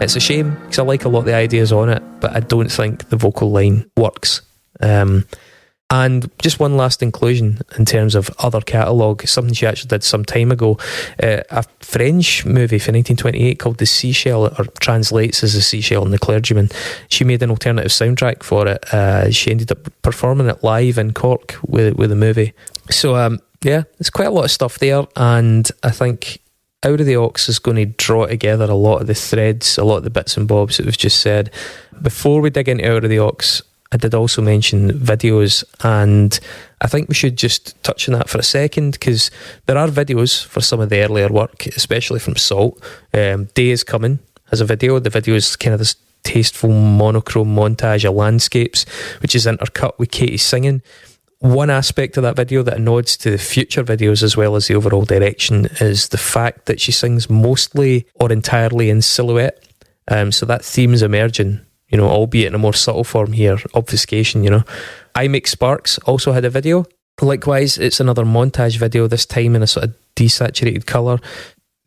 [SPEAKER 2] It's a shame because I like a lot of the ideas on it, but I don't think the vocal line works. And just one last inclusion in terms of other catalogue, something she actually did some time ago, a French movie from 1928 called The Seashell, or translates as The Seashell and the Clergyman. She made an alternative soundtrack for it. She ended up performing it live in Cork with the movie. So yeah, there's quite a lot of stuff there, and I think Out of the Aux is going to draw together a lot of the threads, a lot of the bits and bobs that we've just said. Before we dig into Out of the Aux, I did also mention videos, and I think we should just touch on that for a second, because there are videos for some of the earlier work, especially from Salt. Day Is Coming has a video. The video is kind of this tasteful monochrome montage of landscapes, which is intercut with Katie singing. One aspect of that video that nods to the future videos as well as the overall direction is the fact that she sings mostly or entirely in silhouette. So that theme's emerging, albeit in a more subtle form here, obfuscation, I Make Sparks also had a video. Likewise, it's another montage video, this time in a sort of desaturated colour.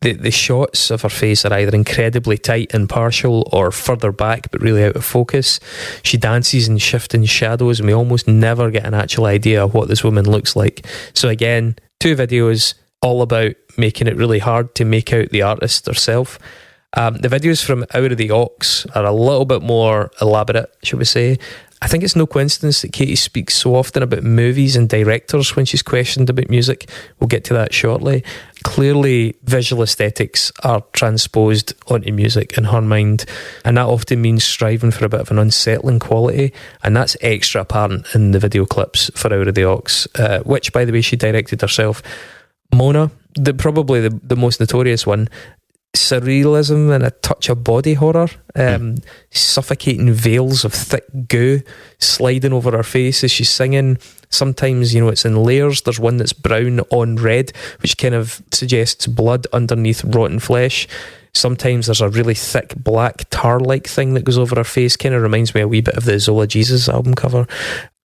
[SPEAKER 2] The shots of her face are either incredibly tight and partial or further back but really out of focus. She dances in shifting shadows and we almost never get an actual idea of what this woman looks like. So again, 2 videos all about making it really hard to make out the artist herself. The videos from Out of the Aux are a little bit more elaborate, should we say. I think it's no coincidence that Katie speaks so often about movies and directors when she's questioned about music. We'll get to that shortly. Clearly, visual aesthetics are transposed onto music in her mind, and that often means striving for a bit of an unsettling quality, and that's extra apparent in the video clips for Out of the Aux, which, by the way, she directed herself. Mona, probably the most notorious one, surrealism and a touch of body horror, suffocating veils of thick goo sliding over her face as she's singing. Sometimes, it's in layers. There's one that's brown on red, which kind of suggests blood underneath rotten flesh. Sometimes there's a really thick black tar-like thing that goes over her face. Kind of reminds me a wee bit of the Zola Jesus album cover.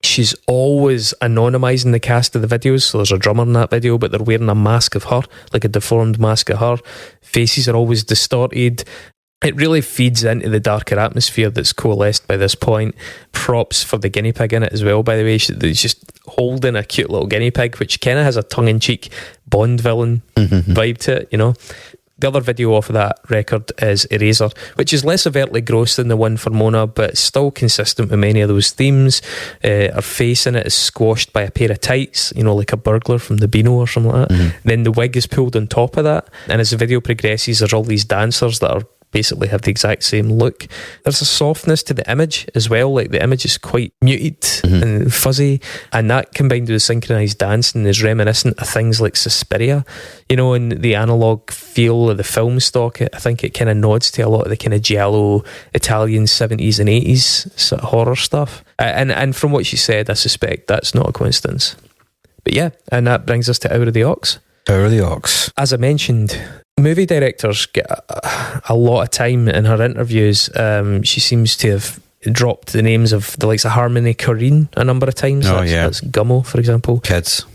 [SPEAKER 2] She's always anonymising the cast of the videos, so there's a drummer in that video, but they're wearing a mask of her, like a deformed mask of her. Faces are always distorted. It really feeds into the darker atmosphere that's coalesced by this point. Props for the guinea pig in it as well, by the way. She's just holding a cute little guinea pig, which kind of has a tongue-in-cheek Bond villain vibe to it, The other video off of that record is Eraser, which is less overtly gross than the one for Mona, but still consistent with many of those themes. Her face in it is squashed by a pair of tights, like a burglar from the Beano or something like that. Then the wig is pulled on top of that, and as the video progresses, there's all these dancers that are basically have the exact same look. There's a softness to the image as well, like the image is quite muted and fuzzy, and that combined with synchronised dancing is reminiscent of things like Suspiria, and the analogue feel of the film stock. I think it kind of nods to a lot of the kind of giallo Italian 70s and 80s sort of horror stuff, and from what she said, I suspect that's not a coincidence. But yeah, and that brings us to Out of the Aux.
[SPEAKER 1] Out of the Aux.
[SPEAKER 2] As I mentioned, movie directors get a lot of time in her interviews. She seems to have dropped the names of the likes of Harmony Korine a number of times. That's Gummo, for example.
[SPEAKER 1] Kids,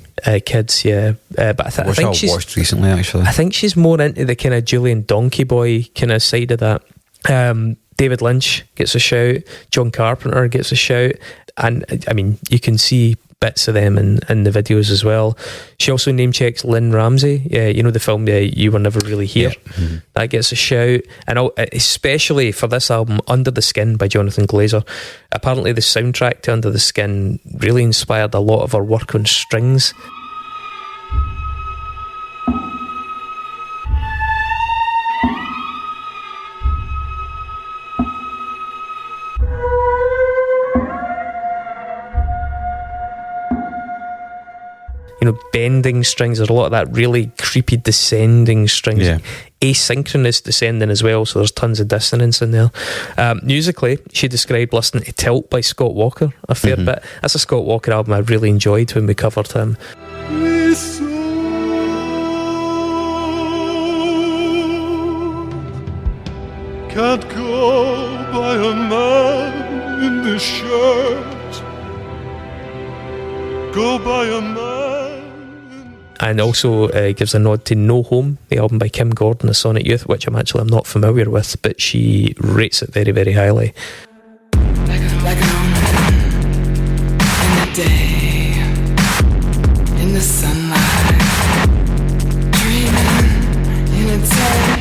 [SPEAKER 2] yeah. But I think she's
[SPEAKER 1] watched recently, actually.
[SPEAKER 2] I think she's more into the kind of Julian Donkey Boy kind of side of that. David Lynch gets a shout. John Carpenter gets a shout. And I mean, you can see bits of them in the videos as well. She also name checks Lynn Ramsey, the film You Were Never Really Here. That gets a shout, and especially for this album, Under the Skin by Jonathan Glazer. Apparently the soundtrack to Under the Skin really inspired a lot of her work on strings. bending strings. There's a lot of that really creepy descending strings.
[SPEAKER 1] Yeah.
[SPEAKER 2] Asynchronous descending as well, so there's tons of dissonance in there. Musically, she described listening to Tilt by Scott Walker a fair bit. That's a Scott Walker album I really enjoyed when we covered him.
[SPEAKER 4] Can't go by a man in this shirt. Go by a man.
[SPEAKER 2] And also gives a nod to No Home, the album by Kim Gordon, The Sonic Youth, which I'm not familiar with, but she rates it very, very highly.
[SPEAKER 5] Like an omen in the day, in the sunlight, dreaming in a tent.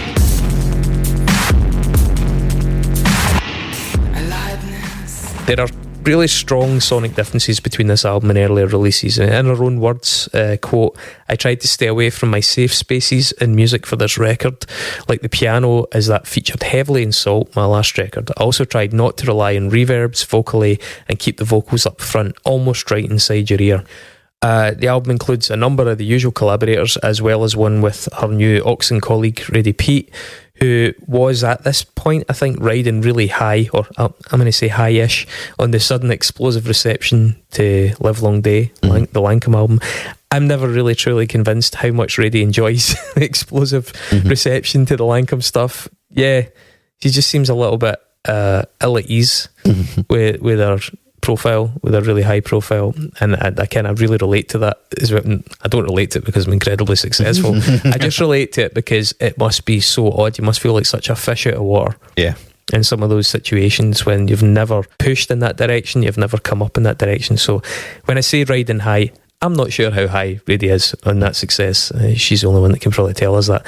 [SPEAKER 2] There are really strong sonic differences between this album and earlier releases. And in her own words, quote, "I tried to stay away from my safe spaces in music for this record, like the piano as that featured heavily in Salt, my last record. I also tried not to rely on reverbs vocally and keep the vocals up front, almost right inside your ear." The album includes a number of the usual collaborators, as well as one with her new Oxen colleague, Reddy Pete, who was at this point, I think, riding really high, or I'm going to say high-ish, on the sudden explosive reception to Live Long Day, the Lankum album. I'm never really truly convinced how much Reddy enjoys the explosive reception to the Lankum stuff. Yeah, she just seems a little bit ill at ease with her profile, with a really high profile, and I kind of really relate to that. I don't relate to it because I'm incredibly successful. I just relate to it because it must be so odd. You must feel like such a fish out of water.
[SPEAKER 1] Yeah.
[SPEAKER 2] In some of those situations when you've never pushed in that direction, you've never come up in that direction. So when I say riding high, I'm not sure how high Reddy is on that success. She's the only one that can probably tell us that.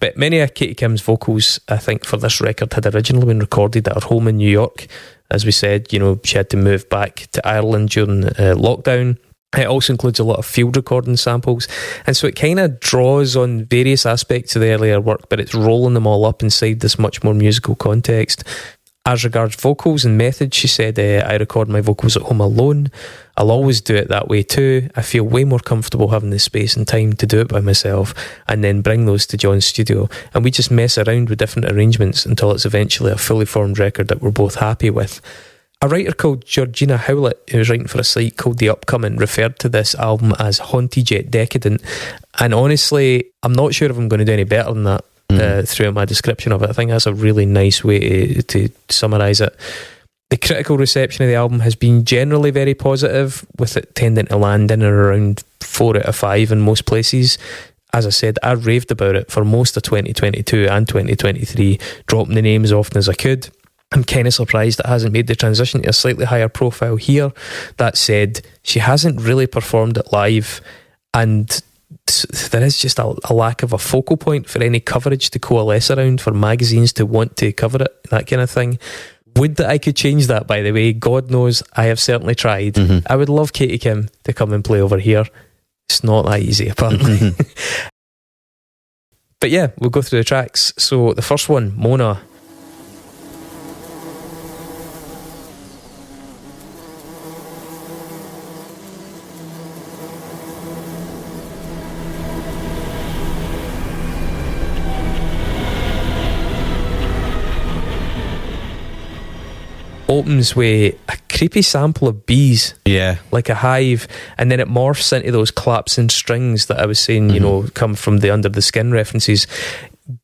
[SPEAKER 2] But many of Katie Kim's vocals, I think, for this record had originally been recorded at her home in New York. As we said, she had to move back to Ireland during lockdown. It also includes a lot of field recording samples. And so it kind of draws on various aspects of the earlier work, but it's rolling them all up inside this much more musical context. As regards vocals and methods, she said, I record my vocals at home alone. I'll always do it that way too. I feel way more comfortable having the space and time to do it by myself and then bring those to John's studio. And we just mess around with different arrangements until it's eventually a fully formed record that we're both happy with. A writer called Georgina Howlett, who was writing for a site called The Upcoming, referred to this album as haunted yet decadent. And honestly, I'm not sure if I'm going to do any better than that. Throughout my description of it. I think that's a really nice way to summarise it. The critical reception of the album has been generally very positive, with it tending to land in and around 4 out of 5 in most places. As I said, I raved about it for most of 2022 and 2023, dropping the name as often as I could. I'm kind of surprised it hasn't made the transition to a slightly higher profile here. That said, she hasn't really performed it live, and there is just a lack of a focal point for any coverage to coalesce around, for magazines to want to cover it, that kind of thing. Would that I could change that, by the way. God knows I have certainly tried. I would love Katie Kim to come and play over here. It's not that easy, apparently. But yeah, we'll go through the tracks. So the first one, Mona. Opens with a creepy sample of bees, like a hive, and then it morphs into those claps and strings that I was saying, come from the Under the Skin references.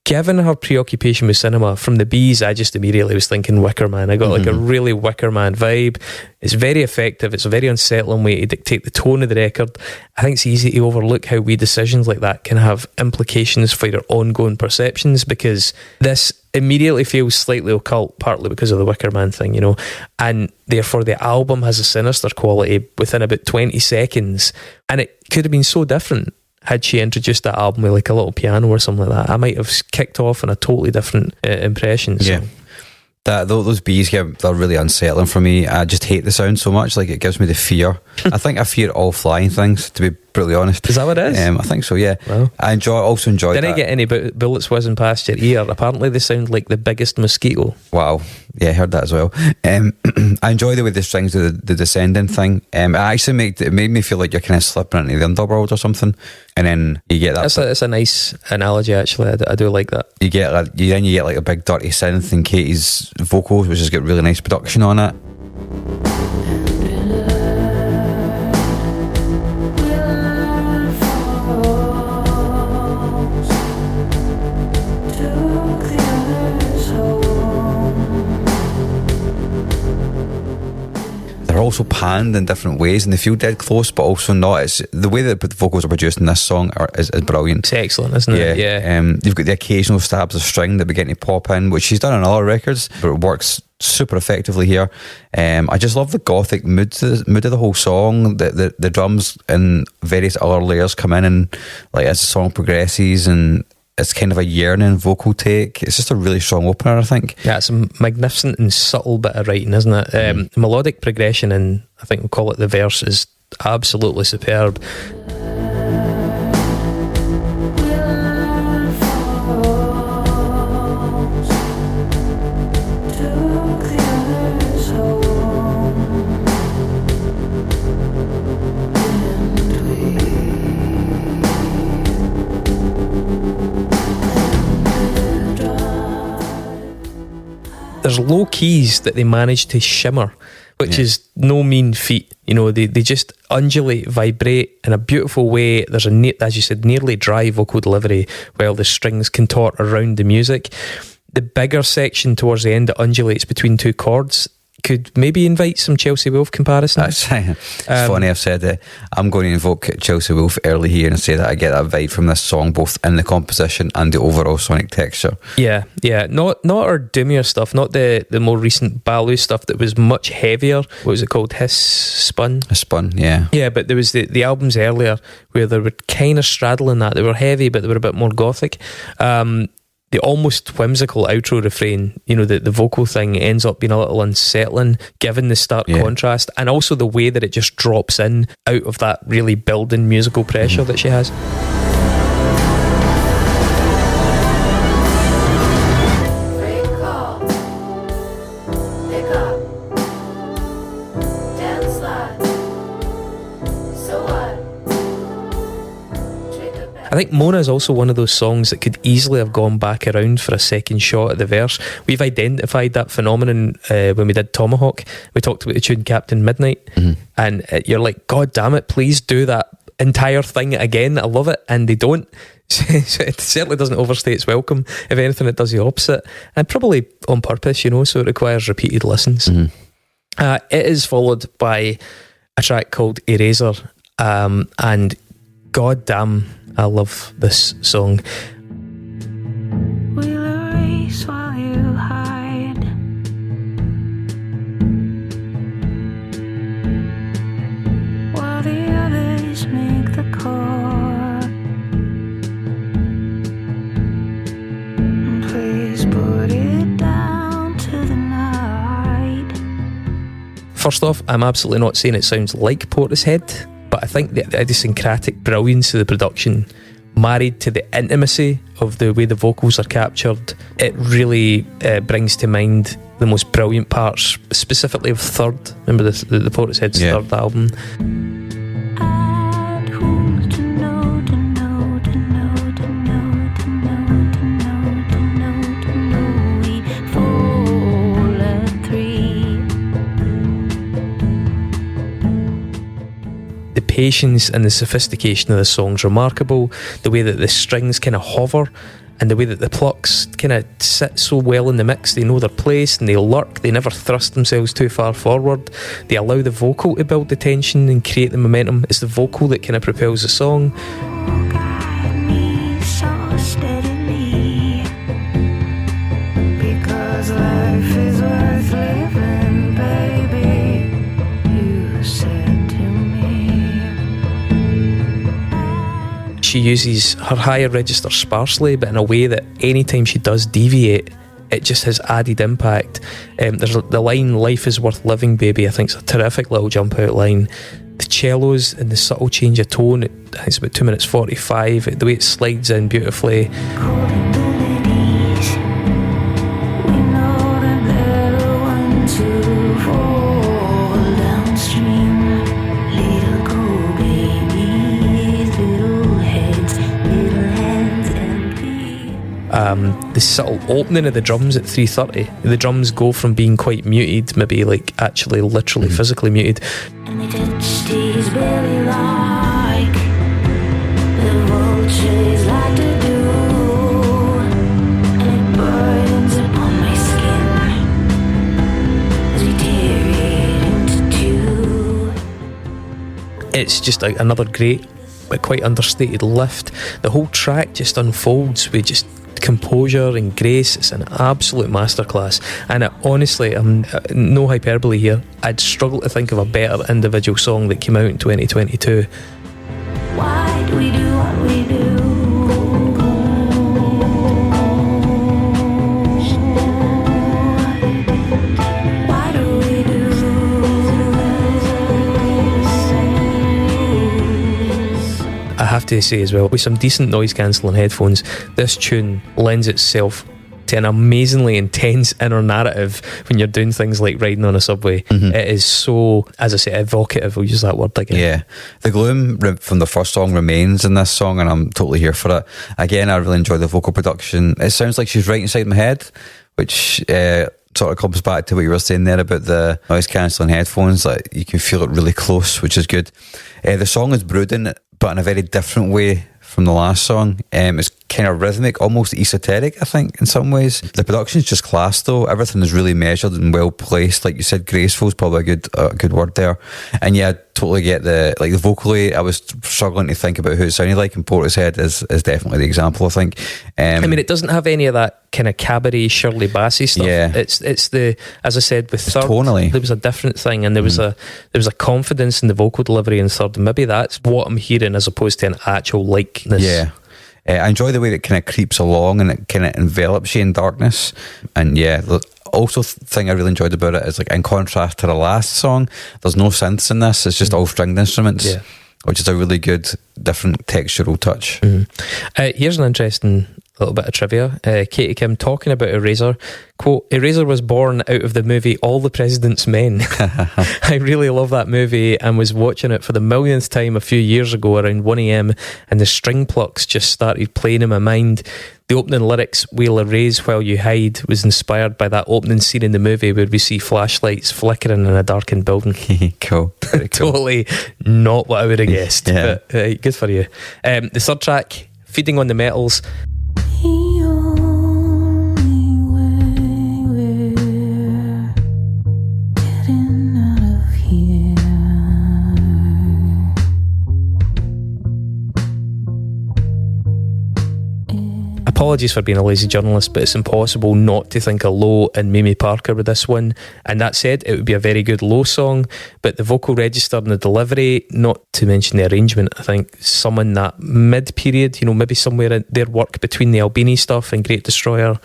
[SPEAKER 2] Given her preoccupation with cinema, from the bees, I just immediately was thinking Wicker Man. I got like a really Wicker Man vibe. It's very effective. It's a very unsettling way to dictate the tone of the record. I think it's easy to overlook how wee decisions like that can have implications for your ongoing perceptions, because this immediately feels slightly occult, partly because of the Wicker Man thing, and therefore the album has a sinister quality within about 20 seconds, and it could have been so different had she introduced that album with like a little piano or something like that. I might have kicked off on a totally different impression. So.
[SPEAKER 1] Yeah, those bees, they're really unsettling for me. I just hate the sound so much. Like, it gives me the fear. I think I fear all flying things, to be brutally honest.
[SPEAKER 2] Is that what it is?
[SPEAKER 1] I think so, yeah.
[SPEAKER 2] Wow.
[SPEAKER 1] I also enjoyed
[SPEAKER 2] Did I
[SPEAKER 1] that.
[SPEAKER 2] get any bullets whizzing past your ear? Apparently they sound like the biggest mosquito.
[SPEAKER 1] Wow. Yeah, I heard that as well. I enjoy the way the strings do the descending thing. It actually made me feel like you're kind of slipping into the underworld or something. And then you get that.
[SPEAKER 2] That's a nice analogy, actually. I do like that.
[SPEAKER 1] You get like a big dirty synth and Katie's vocals, which has got really nice production on it. They're also panned in different ways and they feel dead close but also not. It's the way that the vocals are produced in this song is brilliant.
[SPEAKER 2] It's excellent, isn't it? Yeah.
[SPEAKER 1] You've got the occasional stabs of string that begin to pop in, which she's done on other records, but it works super effectively here. I just love the gothic mood of the whole song. The drums and various other layers come in and like as the song progresses, and it's kind of a yearning vocal take. It's just a really strong opener, I think.
[SPEAKER 2] Yeah, it's a magnificent and subtle bit of writing, isn't it? Melodic progression, and I think we'll call it the verse, is absolutely superb. There's low keys that they manage to shimmer, which is no mean feat. You know, they just undulate, vibrate in a beautiful way. There's as you said, nearly dry vocal delivery while the strings contort around the music. The bigger section towards the end that undulates between two chords could maybe invite some Chelsea Wolfe comparisons.
[SPEAKER 1] It's funny, I've said that I'm going to invoke Chelsea Wolfe early here and say that I get that vibe from this song, both in the composition and the overall sonic texture.
[SPEAKER 2] Yeah. Not our doomier stuff, not the more recent Baloo stuff that was much heavier. What was it called? Spun,
[SPEAKER 1] yeah.
[SPEAKER 2] Yeah, but there was the albums earlier where they were kind of straddling that. They were heavy, but they were a bit more gothic. The almost whimsical outro refrain, you know, the vocal thing ends up being a little unsettling given the stark contrast, and also the way that it just drops in out of that really building musical pressure that she has. I think Mona is also one of those songs that could easily have gone back around for a second shot at the verse. We've identified that phenomenon when we did Tomahawk. We talked about the tune Captain Midnight, and you're like, God damn it, please do that entire thing again. I love it, and they don't. So it certainly doesn't overstay its welcome. If anything, it does the opposite, and probably on purpose, you know, so it requires repeated listens. It is followed by a track called Eraser, and God damn, I love this song.
[SPEAKER 3] We'll erase while you hide. While the others make the call. Please put it down to the night.
[SPEAKER 2] First off, I'm absolutely not saying it sounds like Portishead, but I think the idiosyncratic brilliance of the production, married to the intimacy of the way the vocals are captured, it really brings to mind the most brilliant parts, specifically of Third. Remember the Portishead's third album?
[SPEAKER 3] And who's to know, to know, to know, to know, to know, to know, to know, to know we fall at three.
[SPEAKER 2] The patience and the sophistication of the song's remarkable. The way that the strings kind of hover, and the way that the plucks kind of sit so well in the mix. They know their place and they lurk. They never thrust themselves too far forward. They allow the vocal to build the tension and create the momentum. It's the vocal that kind of propels the song.
[SPEAKER 3] Guide me so steadily, because life is worth living, baby. You said to me.
[SPEAKER 2] She uses her higher register sparsely, but in a way that anytime she does deviate, it just has added impact. There's the line, life is worth living, baby. I think it's a terrific little jump out line. the cellos and the subtle change of tone. I think it's about 2 minutes 45. The way it slides in beautifully. The subtle opening of the drums at 3:30. The drums go from being quite muted, maybe like actually literally physically muted.
[SPEAKER 3] And they touched his belly like the vultures like to do, and it burns upon my skin as we tear it into two.
[SPEAKER 2] It's just like another great but quite understated lift. The whole track just unfolds with just composure and grace. It's an absolute masterclass, and honestly, I'm no hyperbole here, I'd struggle to think of a better individual song that came out in 2022.
[SPEAKER 3] Why do we do what we do? Why do we do this?
[SPEAKER 2] I have to say as well, with some decent noise cancelling headphones, this tune lends itself to an amazingly intense inner narrative when you're doing things like riding on a subway. It is so, as I say, evocative. We'll use that word again.
[SPEAKER 1] Yeah, the gloom from the first song remains in this song, and I'm totally here for it. Again, I really enjoy the vocal production. It sounds like she's right inside my head, which sort of comes back to what you were saying there about the noise cancelling headphones. Like, you can feel it really close, which is good. The song is brooding, but in a very different way from the last song. It's kind of rhythmic, almost esoteric, I think, in some ways. The production's just class, though. Everything is really measured and well placed. Like you said, graceful is probably a good word there. And yeah, I totally get the vocally. I was struggling to think about who it sounded like, and Portishead is definitely the example, I think.
[SPEAKER 2] I mean, it doesn't have any of that kind of cabaret Shirley Bassey stuff.
[SPEAKER 1] Yeah.
[SPEAKER 2] It's the, as I said, with Third,
[SPEAKER 1] tonally.
[SPEAKER 2] there was a different thing, and there was a confidence in the vocal delivery in Third, and maybe that's what I'm hearing as opposed to an actual likeness.
[SPEAKER 1] Yeah. I enjoy the way that it kind of creeps along and it kind of envelops you in darkness. And yeah, the also thing I really enjoyed about it is, like, in contrast to the last song, there's no synths in this. It's just all stringed instruments, which is a really good, different textural touch.
[SPEAKER 2] Here's an interesting little bit of trivia. Katie Kim talking about Eraser. Quote, Eraser was born out of the movie All the President's Men. I really love that movie and was watching it for the millionth time a few years ago around 1am, and the string plucks just started playing in my mind. The opening lyrics, "We'll erase while you hide," was inspired by that opening scene in the movie where we see flashlights flickering in a darkened building.
[SPEAKER 1] Cool. Very cool.
[SPEAKER 2] Totally not what I would have guessed.
[SPEAKER 1] Yeah.
[SPEAKER 2] But good for you. The third track, Feeding on the Metals.
[SPEAKER 3] The only way we're getting out of here.
[SPEAKER 2] Apologies for being a lazy journalist, but it's impossible not to think of Low and Mimi Parker with this one. And that said, it would be a very good Low song, but the vocal register and the delivery, not to mention the arrangement, I think some in that mid-period, maybe somewhere in their work between the Albini stuff and Great Destroyer.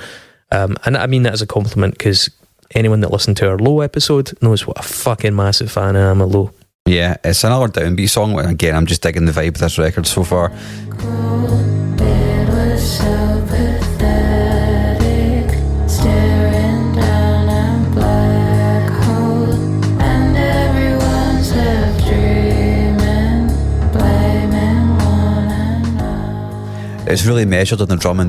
[SPEAKER 2] And I mean that as a compliment, because anyone that listened to our Low episode knows what a fucking massive fan I am of Low.
[SPEAKER 1] Yeah, it's another downbeat song. Again, I'm just digging the vibe of this record so far.
[SPEAKER 3] It was so pathetic, staring down a black hole, and everyone's left dreaming, blaming one another.
[SPEAKER 1] It's really measured on the drums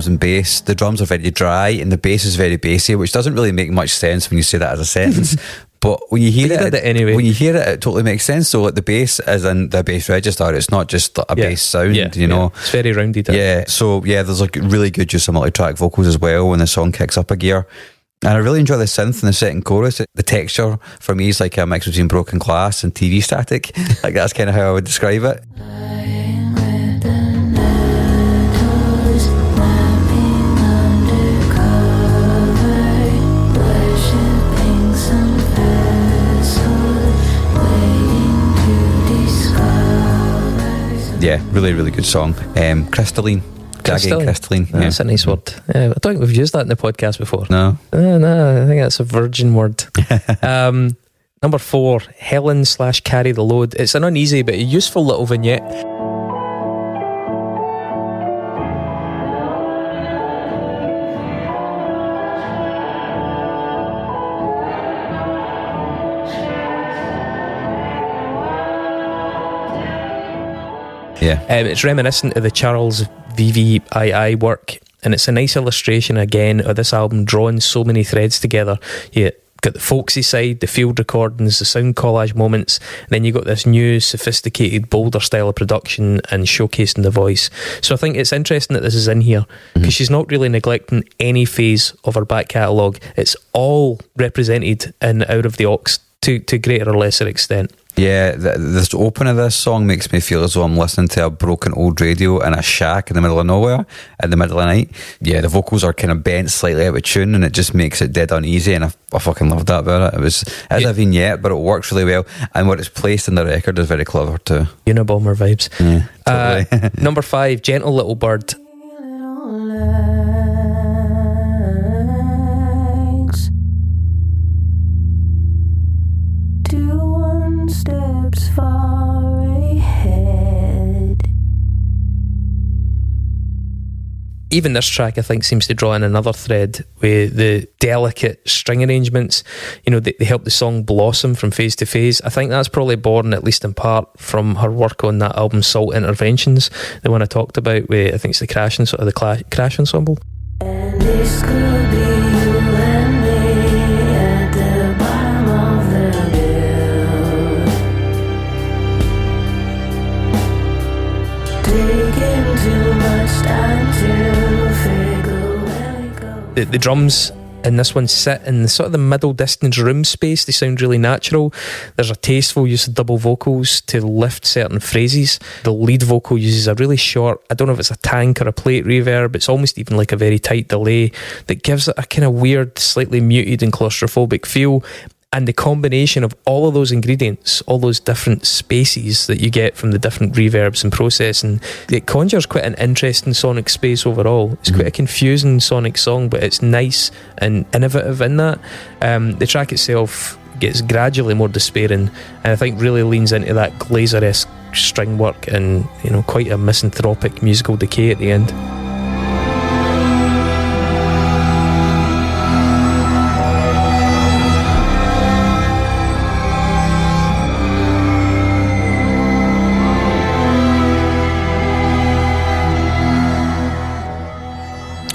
[SPEAKER 1] and bass. The drums are very dry and the bass is very bassy, which doesn't really make much sense when you say that as a sentence. But when you hear it
[SPEAKER 2] anyway.
[SPEAKER 1] When you hear it totally makes sense. So, like, the bass is in the bass register. It's not just a bass sound,
[SPEAKER 2] It's very rounded.
[SPEAKER 1] Yeah. So there's like really good use of multi-track vocals as well when the song kicks up a gear. And I really enjoy the synth in the second chorus. The texture for me is like a mix between broken glass and TV static. Like, that's kind of how I would describe it.
[SPEAKER 3] Lying with the nettles, napping undercover, worshipping some vessel, waiting to discover.
[SPEAKER 1] Yeah, really, really good song. Crystalline. Crystalline. Yeah.
[SPEAKER 2] That's a nice word. I don't think we've used that in the podcast before.
[SPEAKER 1] No.
[SPEAKER 2] No, I think that's a virgin word. Number 4, Helen/Carry the Load. It's an uneasy but a useful little vignette.
[SPEAKER 1] Yeah.
[SPEAKER 2] It's reminiscent of the Charles VVII work, and it's a nice illustration again of this album drawing so many threads together. You got the folksy side, the field recordings, the sound collage moments, and then you got this new, sophisticated, bolder style of production and showcasing the voice. So I think it's interesting that this is in here, because she's not really neglecting any phase of her back catalogue. It's all represented in Out of the Aux to greater or lesser extent.
[SPEAKER 1] Yeah, this open of this song makes me feel as though I'm listening to a broken old radio in a shack in the middle of nowhere in the middle of the night. Yeah, the vocals are kind of bent slightly out of tune, and it just makes it dead uneasy, and I fucking loved that about it. It's a vignette, but it works really well, and what it's placed in the record is very clever too.
[SPEAKER 2] Unabomber vibes.
[SPEAKER 1] Yeah, totally.
[SPEAKER 2] Number 5, Gentle Little Bird.
[SPEAKER 3] Steps far ahead.
[SPEAKER 2] Even this track, I think, seems to draw in another thread with the delicate string arrangements. You know, they help the song blossom from phase to phase. I think that's probably born, at least in part, from her work on that album Salt Interventions, the one I talked about with, I think it's the Crash Ensemble.
[SPEAKER 3] And this could be you and me at the bottom of the bill, taking too much time to figure where we go.
[SPEAKER 2] The drums in this one sit in the sort of the middle distance room space. They sound really natural. There's a tasteful use of double vocals to lift certain phrases. The lead vocal uses a really short, I don't know if it's a tank or a plate reverb, it's almost even like a very tight delay that gives it a kind of weird, slightly muted and claustrophobic feel. And the combination of all of those ingredients, all those different spaces that you get from the different reverbs and processing, it conjures quite an interesting sonic space overall. It's quite a confusing sonic song, but it's nice and innovative in that. The track itself gets gradually more despairing, and I think really leans into that Glazer-esque string work and, you know, quite a misanthropic musical decay at the end.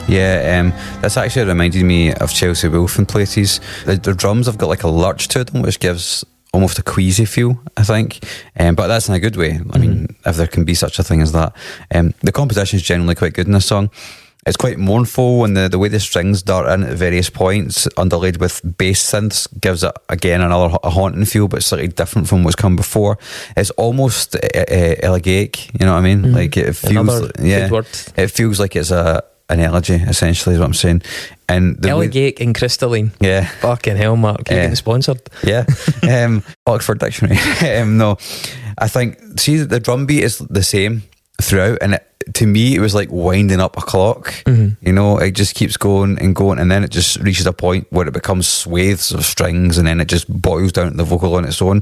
[SPEAKER 1] Yeah, this actually reminded me of Chelsea Wolfe in places. The drums have got like a lurch to them, which gives almost a queasy feel, I think, but that's in a good way. I mean, if there can be such a thing as that. The composition is generally quite good in this song. It's quite mournful, and the way the strings dart in at various points, underlaid with bass synths, gives it again another haunting feel, but slightly different from what's come before. It's almost elegiac, you know what I mean? Like it feels, it feels like it's an elegy, essentially, is what I'm saying. And
[SPEAKER 2] elegiac and crystalline.
[SPEAKER 1] Yeah.
[SPEAKER 2] Fucking hell, Mark. You're getting sponsored.
[SPEAKER 1] Yeah. Oxford Dictionary. No, I think, see, the drum beat is the same throughout, and to me it was like winding up a clock. You know, it just keeps going and going, and then it just reaches a point where it becomes swathes of strings, and then it just boils down to the vocal on its own.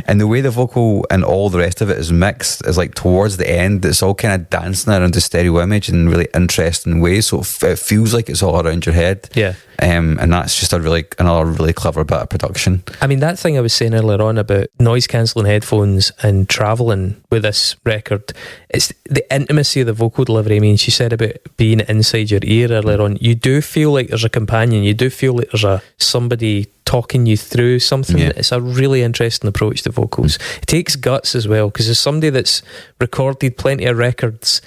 [SPEAKER 1] And the way the vocal and all the rest of it is mixed is like towards the end, it's all kind of dancing around the stereo image in really interesting ways, so it feels like it's all around your head. And that's just another really clever bit of production.
[SPEAKER 2] I mean, that thing I was saying earlier on about noise cancelling headphones and travelling with this record, it's the intimacy of the vocal delivery. I mean, she said about being inside your ear earlier on. You do feel like there's a companion. You do feel like there's somebody talking you through something. It's a really interesting approach to vocals. It takes guts as well, because as somebody that's recorded plenty of records,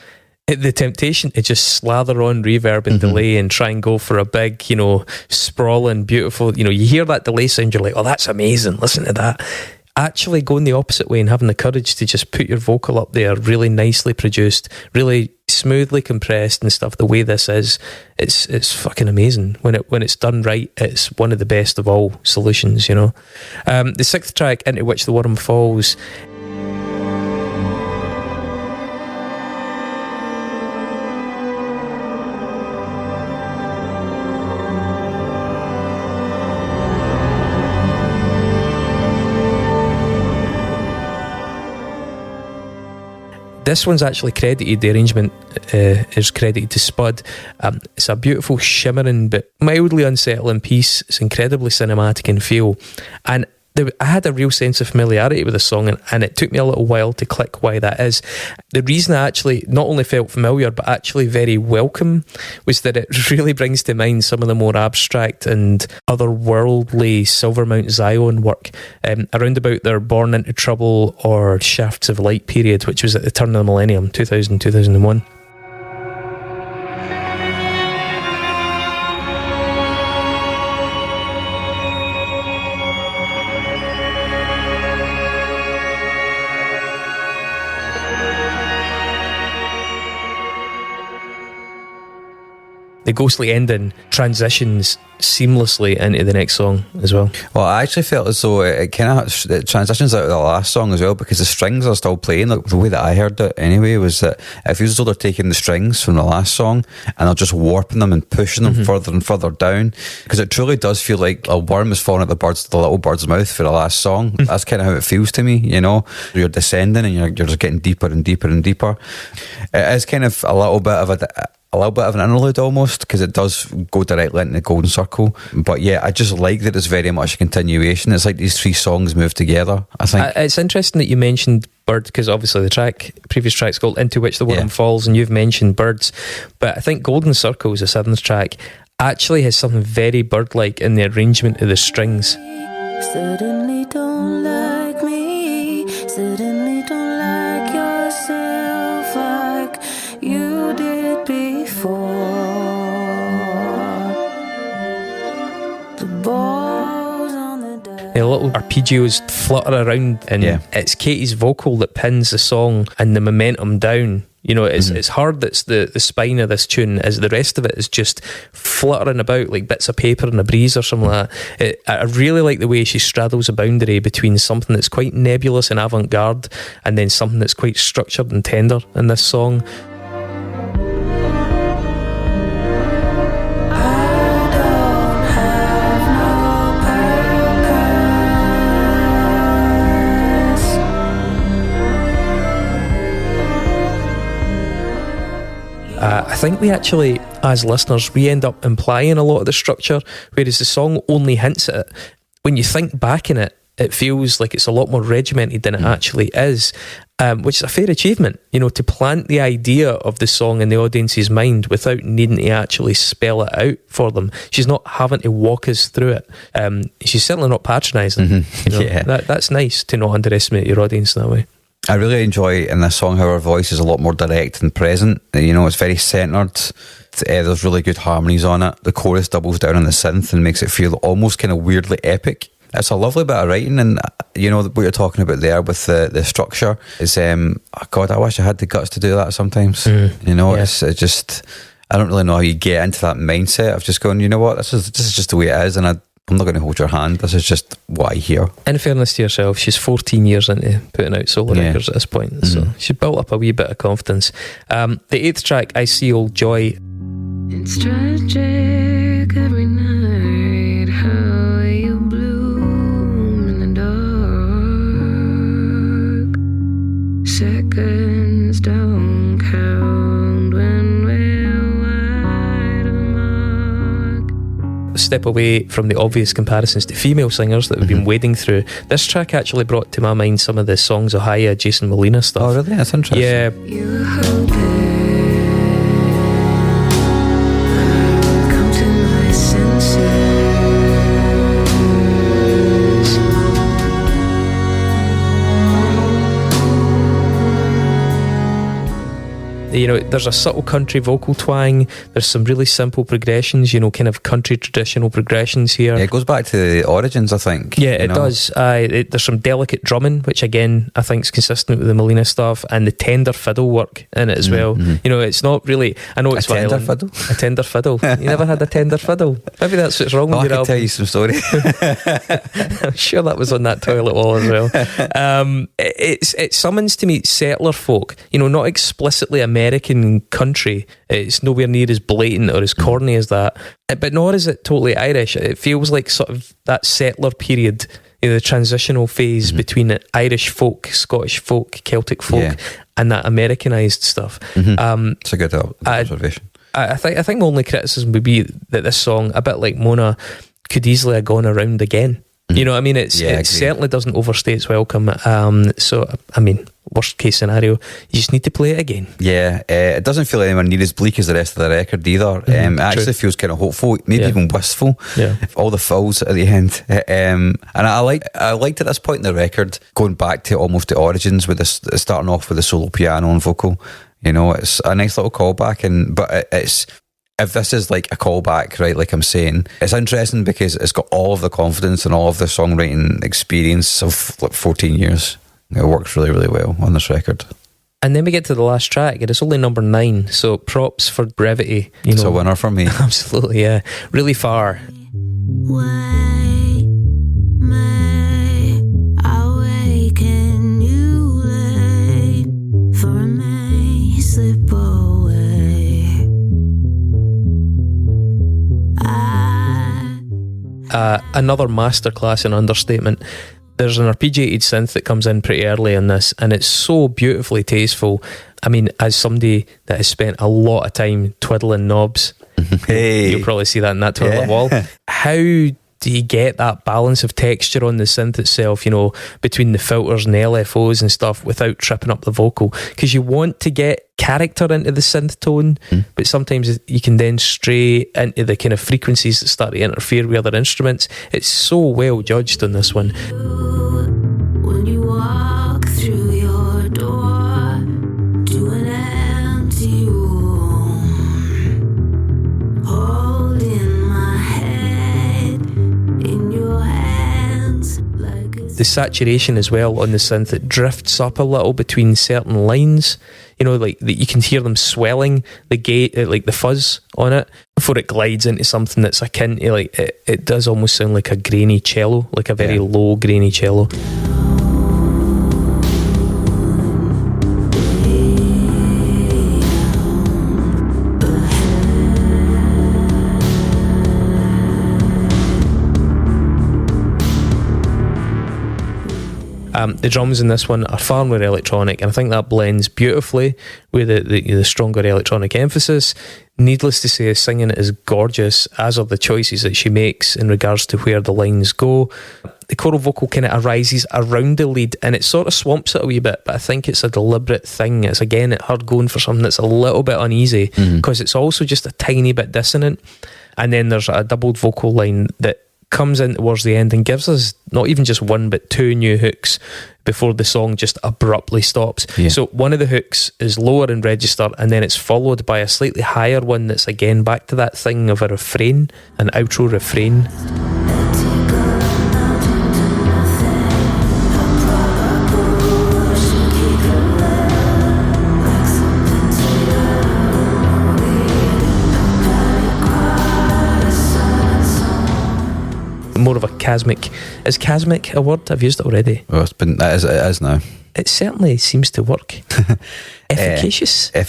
[SPEAKER 2] the temptation to just slather on reverb and delay and try and go for a big, you know, sprawling, beautiful, you know, you hear that delay sound, you're like, oh, that's amazing, listen to that. Actually going the opposite way and having the courage to just put your vocal up there, really nicely produced, really smoothly compressed and stuff, the way this is, it's fucking amazing. When it's done right, it's one of the best of all solutions, you know. The sixth track, Into Which the Worm Falls, This one's actually credited, the arrangement is credited to Spud. It's a beautiful, shimmering but mildly unsettling piece. It's incredibly cinematic in feel, and I had a real sense of familiarity with the song, and it took me a little while to click why that is. The reason I actually not only felt familiar but actually very welcome was that it really brings to mind some of the more abstract and otherworldly Silvermount Zion work around about their Born Into Trouble or Shafts of Light period, which was at the turn of the millennium, 2000, 2001. The ghostly ending transitions seamlessly into the next song as well.
[SPEAKER 1] Well, I actually felt as though it transitions out of the last song as well, because the strings are still playing. Like, the way that I heard it anyway was that it feels as though they're taking the strings from the last song and they're just warping them and pushing them further and further down, because it truly does feel like a worm is falling at the little bird's mouth for the last song. That's kind of how it feels to me, you know. You're descending and you're just getting deeper and deeper and deeper. It is kind of a little bit of an interlude almost, because it does go directly into the golden circle. But yeah, I just like that it's very much a continuation. It's like these three songs move together, I think.
[SPEAKER 2] It's interesting that you mentioned Bird, because obviously the previous track's called Into Which the Worm Falls, and you've mentioned Birds. But I think Golden Circles, the seventh track, actually has something very bird-like in the arrangement of the strings.
[SPEAKER 6] Suddenly don't like me, suddenly don't like yourself like you did before. The balls on the dice.
[SPEAKER 2] The little arpeggios flutter around, and it's Katie's vocal that pins the song and the momentum down. You know, it's hard that's the spine of this tune, as the rest of it is just fluttering about like bits of paper in a breeze or something like that. I really like the way she straddles a boundary between something that's quite nebulous and avant-garde and then something that's quite structured and tender in this song. I think we actually, as listeners, we end up implying a lot of the structure, whereas the song only hints at it. When you think back in it, it feels like it's a lot more regimented than it actually is, which is a fair achievement, you know, to plant the idea of the song in the audience's mind without needing to actually spell it out for them. She's not having to walk us through it. She's certainly not patronising. You know? That's nice to not underestimate your audience in that way.
[SPEAKER 1] I really enjoy in this song how her voice is a lot more direct and present. You know, it's very centred. There's really good harmonies on it. The chorus doubles down on the synth and makes it feel almost kind of weirdly epic. It's a lovely bit of writing, and you know what you're talking about there with the structure is God, I wish I had the guts to do that sometimes. You know, it's just, I don't really know how you get into that mindset of just going, you know what, this is just the way it is, and I'm not going to hold your hand. This is just what I hear. In
[SPEAKER 2] fairness to yourself, she's 14 years into putting out solo records at this point, so she's built up a wee bit of confidence. The eighth track, I See Old Joy.
[SPEAKER 6] It's tragic every night how you bloom in the dark. Seconds don't count when we're wide of the mark.
[SPEAKER 2] Step away from the obvious comparisons to female singers that we've been wading through. This track actually brought to my mind some of the Songs of Haya, Jason Molina stuff.
[SPEAKER 1] Oh really? That's interesting.
[SPEAKER 2] Yeah.
[SPEAKER 6] You were hoping
[SPEAKER 2] you know, there's a subtle country vocal twang. There's some really simple progressions, you know, kind of country traditional progressions here.
[SPEAKER 1] Yeah, it goes back to the origins, I think.
[SPEAKER 2] Yeah, it does. There's some delicate drumming, which again, I think is consistent with the Molina stuff, and the tender fiddle work in it as well. You know, it's not really, I know it's
[SPEAKER 1] tender fiddle?
[SPEAKER 2] A tender fiddle. You never had a tender fiddle? Maybe that's what's wrong with your album.
[SPEAKER 1] I can tell you some story.
[SPEAKER 2] I'm sure that was on that toilet wall as well. It summons to me settler folk, you know, not explicitly American country. It's nowhere near as blatant or as corny as that, but nor is it totally Irish. It feels like sort of that settler period, the transitional phase between Irish folk, Scottish folk, Celtic folk, and that Americanized stuff.
[SPEAKER 1] It's a good observation.
[SPEAKER 2] I think my only criticism would be that this song, a bit like Mona, could easily have gone around again. You know what I mean? It certainly doesn't overstay its welcome. So, I mean, worst case scenario, you just need to play it again. Yeah,
[SPEAKER 1] it doesn't feel anywhere near as bleak as the rest of the record either. It actually feels kind of hopeful, maybe even wistful. Yeah, all the fills at the end. And I liked at this point in the record going back to almost the origins with this, starting off with the solo piano and vocal. You know, it's a nice little callback, but it's. If this is like a callback, right, like I'm saying, it's interesting because it's got all of the confidence and all of the songwriting experience of like 14 years. It works really, really well on this record.
[SPEAKER 2] And then we get to the last track, and it's only number 9, so props for brevity.
[SPEAKER 1] It's a winner for me.
[SPEAKER 2] Absolutely, yeah. Really far.
[SPEAKER 6] Why may I waken you late, for I may slip away.
[SPEAKER 2] Another masterclass in understatement. There's an arpeggiated synth that comes in pretty early in this, and it's so beautifully tasteful. I mean, as somebody that has spent a lot of time twiddling knobs, you'll probably see that in that toilet wall. How do you get that balance of texture on the synth itself, you know, between the filters and the LFOs and stuff without tripping up the vocal? Because you want to get character into the synth tone, but sometimes you can then stray into the kind of frequencies that start to interfere with other instruments. It's so well judged on this one.
[SPEAKER 6] When you walk through your door to an empty room, holding my head in your hands like a...
[SPEAKER 2] The saturation as well on the synth, it drifts up a little between certain lines, you know, like that you can hear them swelling the gate, like the fuzz on it, before it glides into something that's akin to, like, it does almost sound like a grainy cello, like a very low grainy cello. The drums in this one are far more electronic, and I think that blends beautifully with the stronger electronic emphasis. Needless to say, singing is gorgeous, as are the choices that she makes in regards to where the lines go. The choral vocal kind of arises around the lead, and it sort of swamps it a wee bit, but I think it's a deliberate thing. It's again her going for something that's a little bit uneasy, because it's also just a tiny bit dissonant. And then there's a doubled vocal line that comes in towards the end and gives us not even just one but 2 new hooks before the song just abruptly stops. So one of the hooks is lower in register, and then it's followed by a slightly higher one that's again back to that thing of a refrain, an outro refrain. More of a chasmic. Is chasmic a word? I've used it already.
[SPEAKER 1] Well, it is now.
[SPEAKER 2] It certainly seems to work. Efficacious. But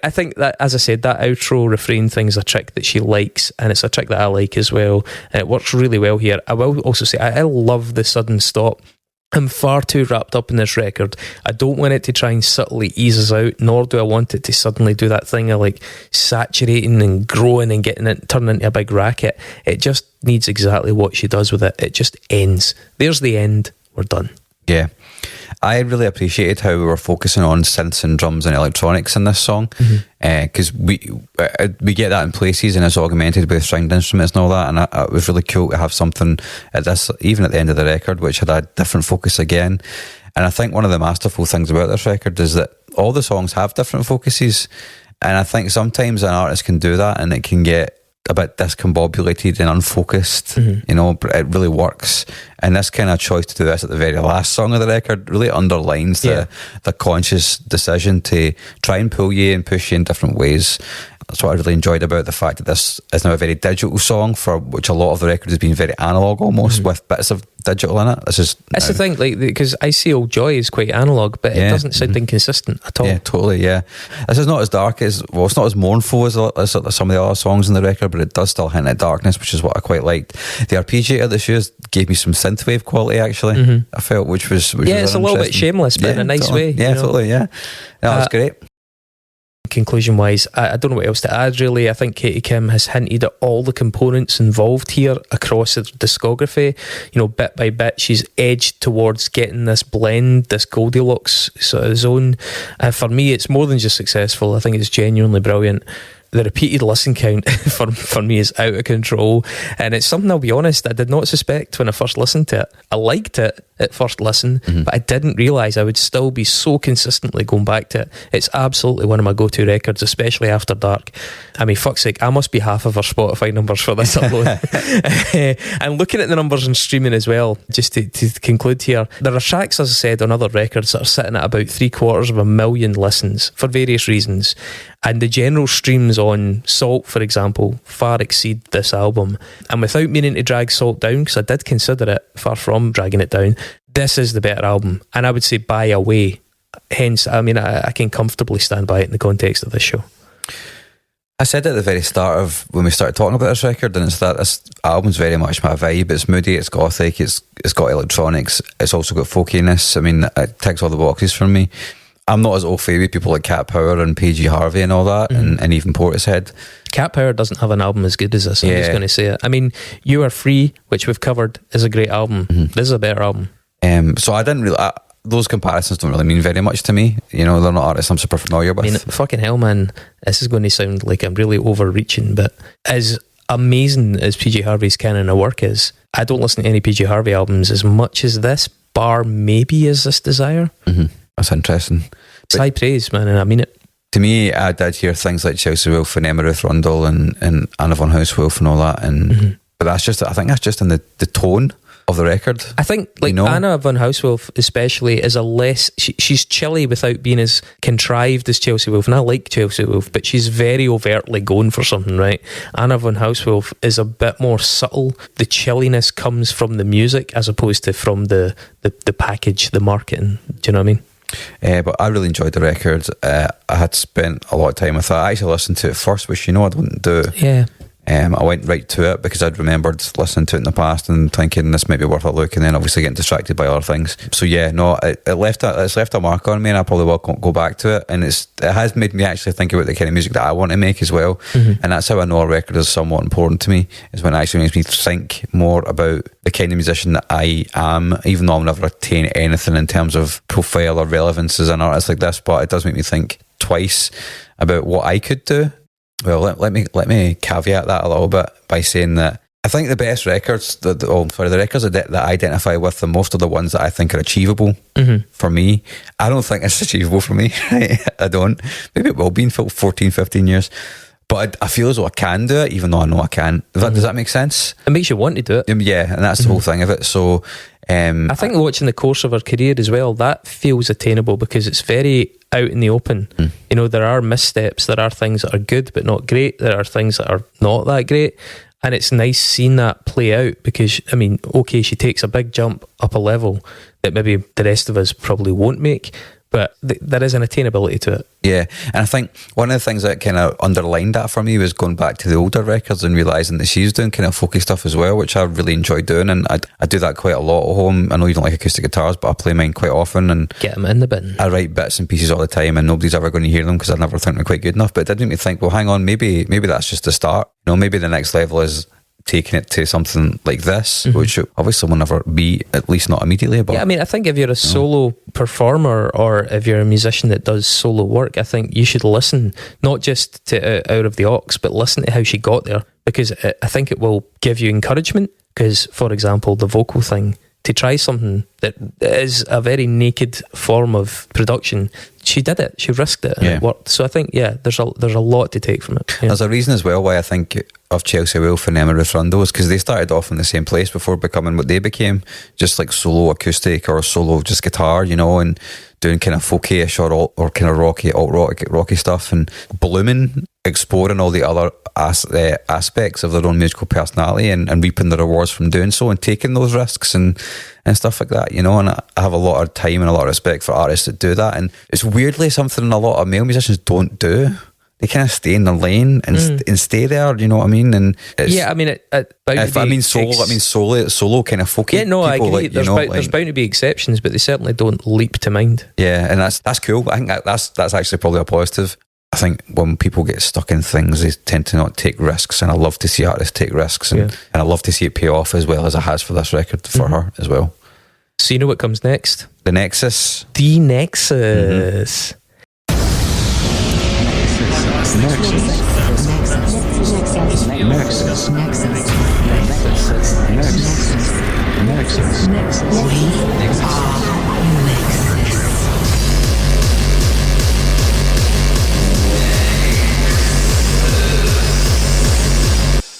[SPEAKER 2] I think that, as I said, that outro refrain thing is a trick that she likes, and it's a trick that I like as well, and it works really well here. I will also say I love the sudden stop. I'm far too wrapped up in this record. I don't want it to try and subtly ease us out, nor do I want it to suddenly do that thing of like saturating and growing and getting it turning into a big racket. It just needs exactly what she does with it. It just ends. There's the end. We're done.
[SPEAKER 1] Yeah. I really appreciated how we were focusing on synths and drums and electronics in this song, because we get that in places, and it's augmented with sound instruments and all that, and it was really cool to have something at this, even at the end of the record, which had a different focus again. And I think one of the masterful things about this record is that all the songs have different focuses, and I think sometimes an artist can do that and it can get a bit discombobulated and unfocused, you know, but it really works. And this kind of choice to do this at the very last song of the record really underlines the conscious decision to try and pull you and push you in different ways. That's what I really enjoyed about the fact that this is now a very digital song, for which a lot of the record has been very analog almost, with bits of digital in it. That's
[SPEAKER 2] the thing, like, because I see Old Joy is quite analog, but it doesn't sound inconsistent at all.
[SPEAKER 1] Yeah, totally. Yeah, this is not as dark as, well, it's not as mournful as some of the other songs in the record, but it does still hint at darkness, which is what I quite liked. The arpeggiator that she used gave me some synthwave quality, actually. I felt, which was
[SPEAKER 2] it's a little bit shameless, but in a nice way.
[SPEAKER 1] Yeah, totally. Yeah, that's great.
[SPEAKER 2] Conclusion wise, I don't know what else to add really. I think Katie Kim has hinted at all the components involved here across the discography. You know, bit by bit she's edged towards getting this blend, this Goldilocks sort of zone. For me, it's more than just successful. I think it's genuinely brilliant. The repeated listen count for me is out of control, and it's something, I'll be honest, I did not suspect when I first listened to it. I liked it at first listen, but I didn't realise I would still be so consistently going back to it. It's absolutely one of my go-to records, especially after dark. I mean, fuck's sake, I must be half of our Spotify numbers for this upload. And looking at the numbers and streaming as well, just to conclude here, there are tracks, as I said, on other records that are sitting at about 750,000 listens for various reasons, and the general streams on Salt, for example, far exceed this album. And without meaning to drag Salt down, because I did consider it, far from dragging it down, this is the better album, and I would say by a way. Hence, I mean, I can comfortably stand by it in the context of this show.
[SPEAKER 1] I said at the very start of when we started talking about this record, and it's that this album's very much my vibe. It's moody, it's gothic, it's got electronics, it's also got folkiness. I mean, it ticks all the boxes for me. I'm not as au fait with people like Cat Power and PG Harvey and all that, and even Portishead. Cat
[SPEAKER 2] Power doesn't have an album as good as this. I'm just going to say it. I mean, You Are Free, which we've covered, is a great album. This is a better album.
[SPEAKER 1] So I didn't really... those comparisons don't really mean very much to me. You know, they're not artists I'm super familiar with.
[SPEAKER 2] I mean, fucking hell, man. This is going to sound like I'm really overreaching, but as amazing as PG Harvey's canon of work is, I don't listen to any PG Harvey albums as much as this, bar maybe Is This Desire.
[SPEAKER 1] That's interesting.
[SPEAKER 2] It's high praise, man, and I mean it.
[SPEAKER 1] To me, I did hear things like Chelsea Wolfe and Emma Ruth Rundle and Anna von Hauswolf and all that, and but I think that's just in the tone of the record.
[SPEAKER 2] I think, like, you know? Anna von Hauswolf especially is a less... she's chilly without being as contrived as Chelsea Wolfe, and I like Chelsea Wolfe, but she's very overtly going for something, right? Anna von Hauswolf is a bit more subtle. The chilliness comes from the music as opposed to from the package, the marketing. Do you know what I mean?
[SPEAKER 1] But I really enjoyed the record. I had spent a lot of time with it. I actually listened to it first, which you know I wouldn't do.
[SPEAKER 2] Yeah.
[SPEAKER 1] I went right to it because I'd remembered listening to it in the past and thinking this might be worth a look, and then obviously getting distracted by other things. So yeah, no, it's left a mark on me, and I probably will go back to it. And it has made me actually think about the kind of music that I want to make as well. And that's how I know a record is somewhat important to me, is when it actually makes me think more about the kind of musician that I am, even though I'll never attain anything in terms of profile or relevance as an artist like this. But it does make me think twice about what I could do. Well, let me caveat that a little bit by saying that I think the best records, the records that I identify with the most are the ones that I think are achievable for me. I don't think it's achievable for me, right? I don't. Maybe it will be in 14, 15 years. But I feel as though I can do it, even though I know I can. Does that make sense?
[SPEAKER 2] It makes you want to do it.
[SPEAKER 1] Yeah, and that's the whole thing of it. So...
[SPEAKER 2] I think watching the course of her career as well, that feels attainable because it's very out in the open. You know, there are missteps, there are things that are good but not great, there are things that are not that great, and it's nice seeing that play out because, I mean, okay, she takes a big jump up a level that maybe the rest of us probably won't make, but there is an attainability to it.
[SPEAKER 1] Yeah, and I think one of the things that kind of underlined that for me was going back to the older records and realising that she's doing kind of folky stuff as well, which I really enjoy doing, and I do that quite a lot at home. I know you don't like acoustic guitars, but I play mine quite often, and
[SPEAKER 2] get them in the bin.
[SPEAKER 1] I write bits and pieces all the time, and nobody's ever going to hear them because I never think they're quite good enough. But it did make me think, well, hang on, maybe that's just the start. You know, maybe the next level is taking it to something like this, which obviously will never be, at least not immediately. But
[SPEAKER 2] yeah, I mean, I think if you're a solo performer or if you're a musician that does solo work, I think you should listen not just to Out of the Aux, but listen to how she got there, because I think it will give you encouragement. Because, for example, the vocal thing, to try something that is a very naked form of production, she did it, she risked it, and it worked. So I think, yeah, there's a lot to take from it. Yeah.
[SPEAKER 1] There's a reason as well why I think of Chelsea Wolfe and Emma Ruth Rundle is because they started off in the same place before becoming what they became, just like solo acoustic or solo just guitar, you know, and doing kind of folky-ish or kind of rocky, alt-rocky stuff and blooming exploring all the other aspects of their own musical personality and reaping the rewards from doing so and taking those risks and stuff like that, you know. And I have a lot of time and a lot of respect for artists that do that, and it's weirdly something a lot of male musicians don't do. They kind of stay in their lane and stay there. You know what I mean? And
[SPEAKER 2] yeah, I mean,
[SPEAKER 1] if I mean solo kind of folky.
[SPEAKER 2] Yeah, no, I agree.
[SPEAKER 1] Like,
[SPEAKER 2] there's bound to be exceptions, but they certainly don't leap to mind.
[SPEAKER 1] Yeah, and that's cool. I think that's actually probably a positive. I think when people get stuck in things, they tend to not take risks, and I love to see artists take risks, and I love to see it pay off as well as it has for this record for her as well.
[SPEAKER 2] So you know what comes next?
[SPEAKER 1] The Nexus.
[SPEAKER 2] The Nexus.